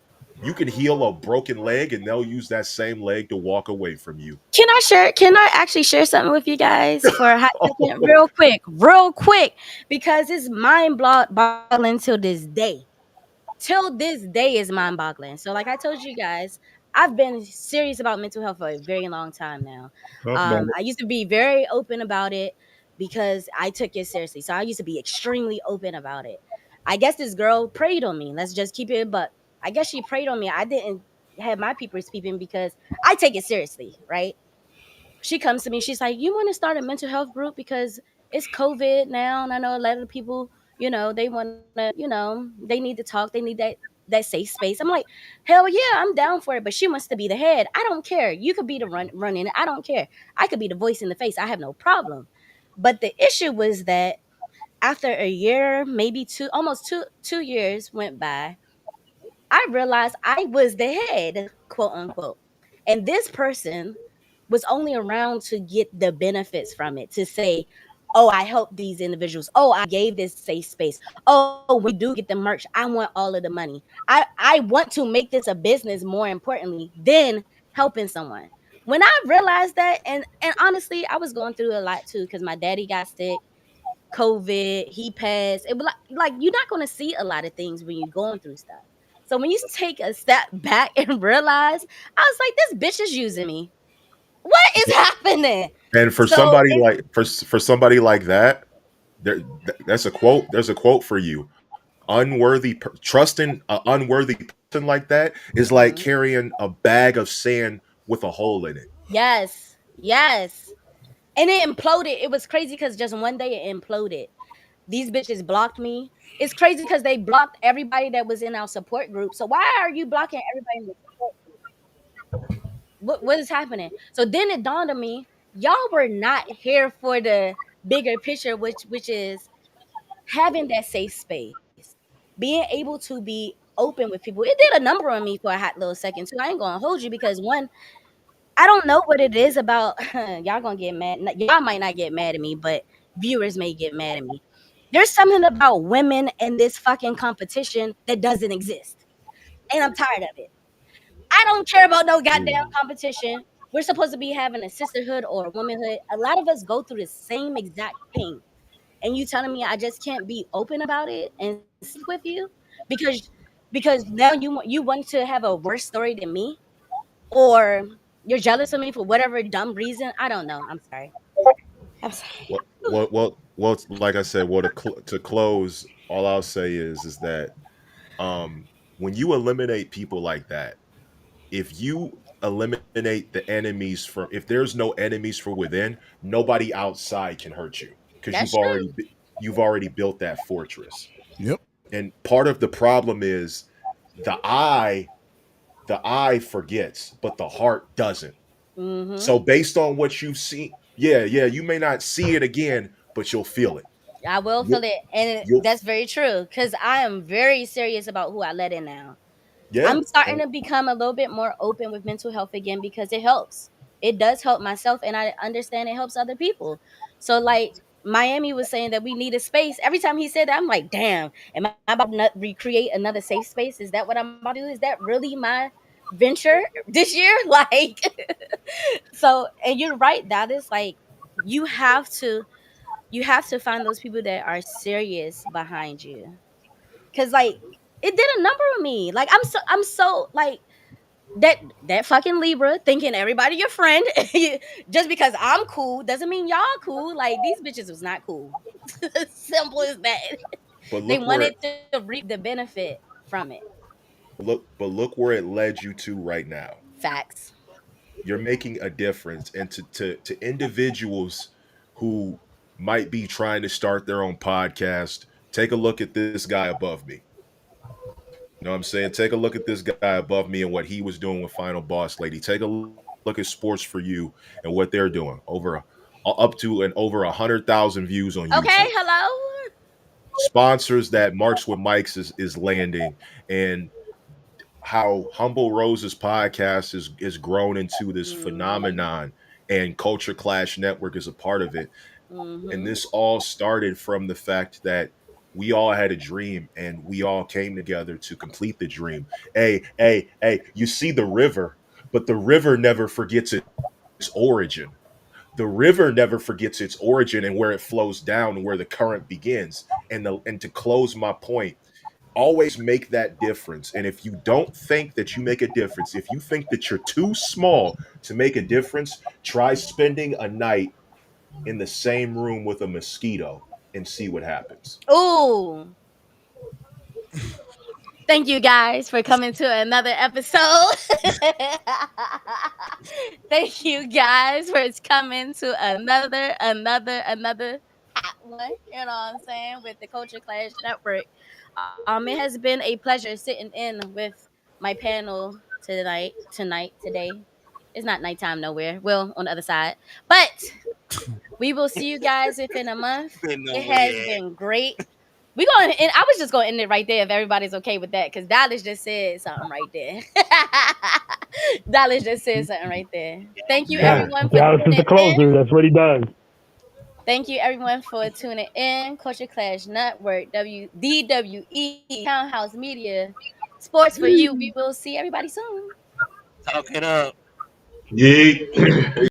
You can heal a broken leg and they'll use that same leg to walk away from you. can I share? Can I actually share something with you guys for a hot second, real quick, because it's boggling till this day. Till this day is mind boggling. So, like I told you guys, I've been serious about mental health for a very long time now. Talk about it. I used to be very open about it because I took it seriously. So I used to be extremely open about it. I guess this girl preyed on me. Let's just keep it. But I guess she preyed on me. I didn't have my people peeping because I take it seriously, right? She comes to me. She's like, "You want to start a mental health group because it's COVID now, and I know a lot of people, they want to, they need to talk. They need that safe space." I'm like, "Hell yeah, I'm down for it." But she wants to be the head. I don't care. You could be the running. I don't care. I could be the voice in the face. I have no problem. But the issue was that after a year, maybe two, almost 2 years went by, I realized I was the head, quote unquote. And this person was only around to get the benefits from it, to say, oh, I helped these individuals. Oh, I gave this safe space. Oh, when you do get the merch, I want all of the money. I want to make this a business more importantly than helping someone. When I realized that, and honestly, I was going through a lot too because my daddy got sick, COVID, he passed. It was like you're not gonna see a lot of things when you're going through stuff. So when you take a step back and realize, I was like, this bitch is using me. What is happening? And for So somebody like for somebody like that, that's a quote. There's a quote for you. Trusting an unworthy person like that is like mhm. carrying a bag of sand with a hole in it. Yes, yes. And it imploded. It was crazy because just one day it imploded. These bitches blocked me. It's crazy because they blocked everybody that was in our support group. So why are you blocking everybody in the support group? What is happening? So then it dawned on me, y'all were not here for the bigger picture, which is having that safe space, being able to be open with people. It did a number on me for a hot little second too. I ain't gonna hold you because one, I don't know what it is about. Y'all gonna get mad. Y'all might not get mad at me, but viewers may get mad at me. There's something about women and this fucking competition that doesn't exist, and I'm tired of it. I don't care about no goddamn Mm. competition. We're supposed to be having a sisterhood or a womanhood. A lot of us go through the same exact thing. And you telling me I just can't be open about it and speak with you because now you want to have a worse story than me, or you're jealous of me for whatever dumb reason. I don't know. I'm sorry. I'm sorry. Like I said, to close, all I'll say is that when you eliminate people like that, if you eliminate the enemies from, if there's no enemies from within, nobody outside can hurt you because That's true. you've already built that fortress. Yep. And part of the problem is the eye the eye forgets, but the heart doesn't. Mm-hmm. So based on what you've seen, yeah, you may not see it again, but you'll feel it. I will You'll, feel it, and you'll that's very true because I am very serious about who I let in now. yeah. I'm starting to become a little bit more open with mental health again because it helps. It does help myself, and I understand it helps other people. So, like Miami was saying that we need a space. Every time he said that, I'm like, damn, am I about to recreate another safe space? Is that what I'm about to do? Is that really my venture this year? Like, so, and you're right. That is like, you have to, find those people that are serious behind you, because like it did a number on me. Like I'm so like that fucking Libra thinking everybody your friend just because I'm cool doesn't mean y'all cool. Like these bitches was not cool. Simple as that. But They look where wanted it to reap the benefit from it. look where it led you to right now. Facts. You're making a difference, and to individuals who might be trying to start their own podcast, take a look at this guy above me. You know what I'm saying? Take a look at this guy above me and what he was doing with Final Boss Lady. Take a look at Sports for You and what they're doing. Up to and over 100,000 views on Okay, YouTube. hello. Sponsors that Marks with Mikes is landing, and how Humble Rose's podcast is grown into this Mhm. phenomenon, and Culture Clash Network is a part of it. And Mhm. this all started from the fact that we all had a dream and we all came together to complete the dream. Hey, you see the river, but the river never forgets its origin. The river never forgets its origin and where it flows down and where the current begins. And to close my point, always make that difference. And if you don't think that you make a difference, if you think that you're too small to make a difference, try spending a night in the same room with a mosquito and see what happens. Ooh. Thank you guys for coming to another episode. Thank you guys for coming to another hot one. You know what I'm saying? With the Culture Clash Network. It has been a pleasure sitting in with my panel today. It's not nighttime nowhere. Well, on the other side. But We will see you guys within a month. Depending It on where has you at. been great. We going and I was just gonna end it right there if everybody's okay with that, because Dallas just said something right there. Dallas just said something right there. Thank you Yeah, everyone for Dallas is tuning the in. closer. That's what he does. Thank you everyone for tuning in. Culture Clash Network, DWE, Townhouse Media, Sports for You. We will see everybody soon. Talk it up. Yeah.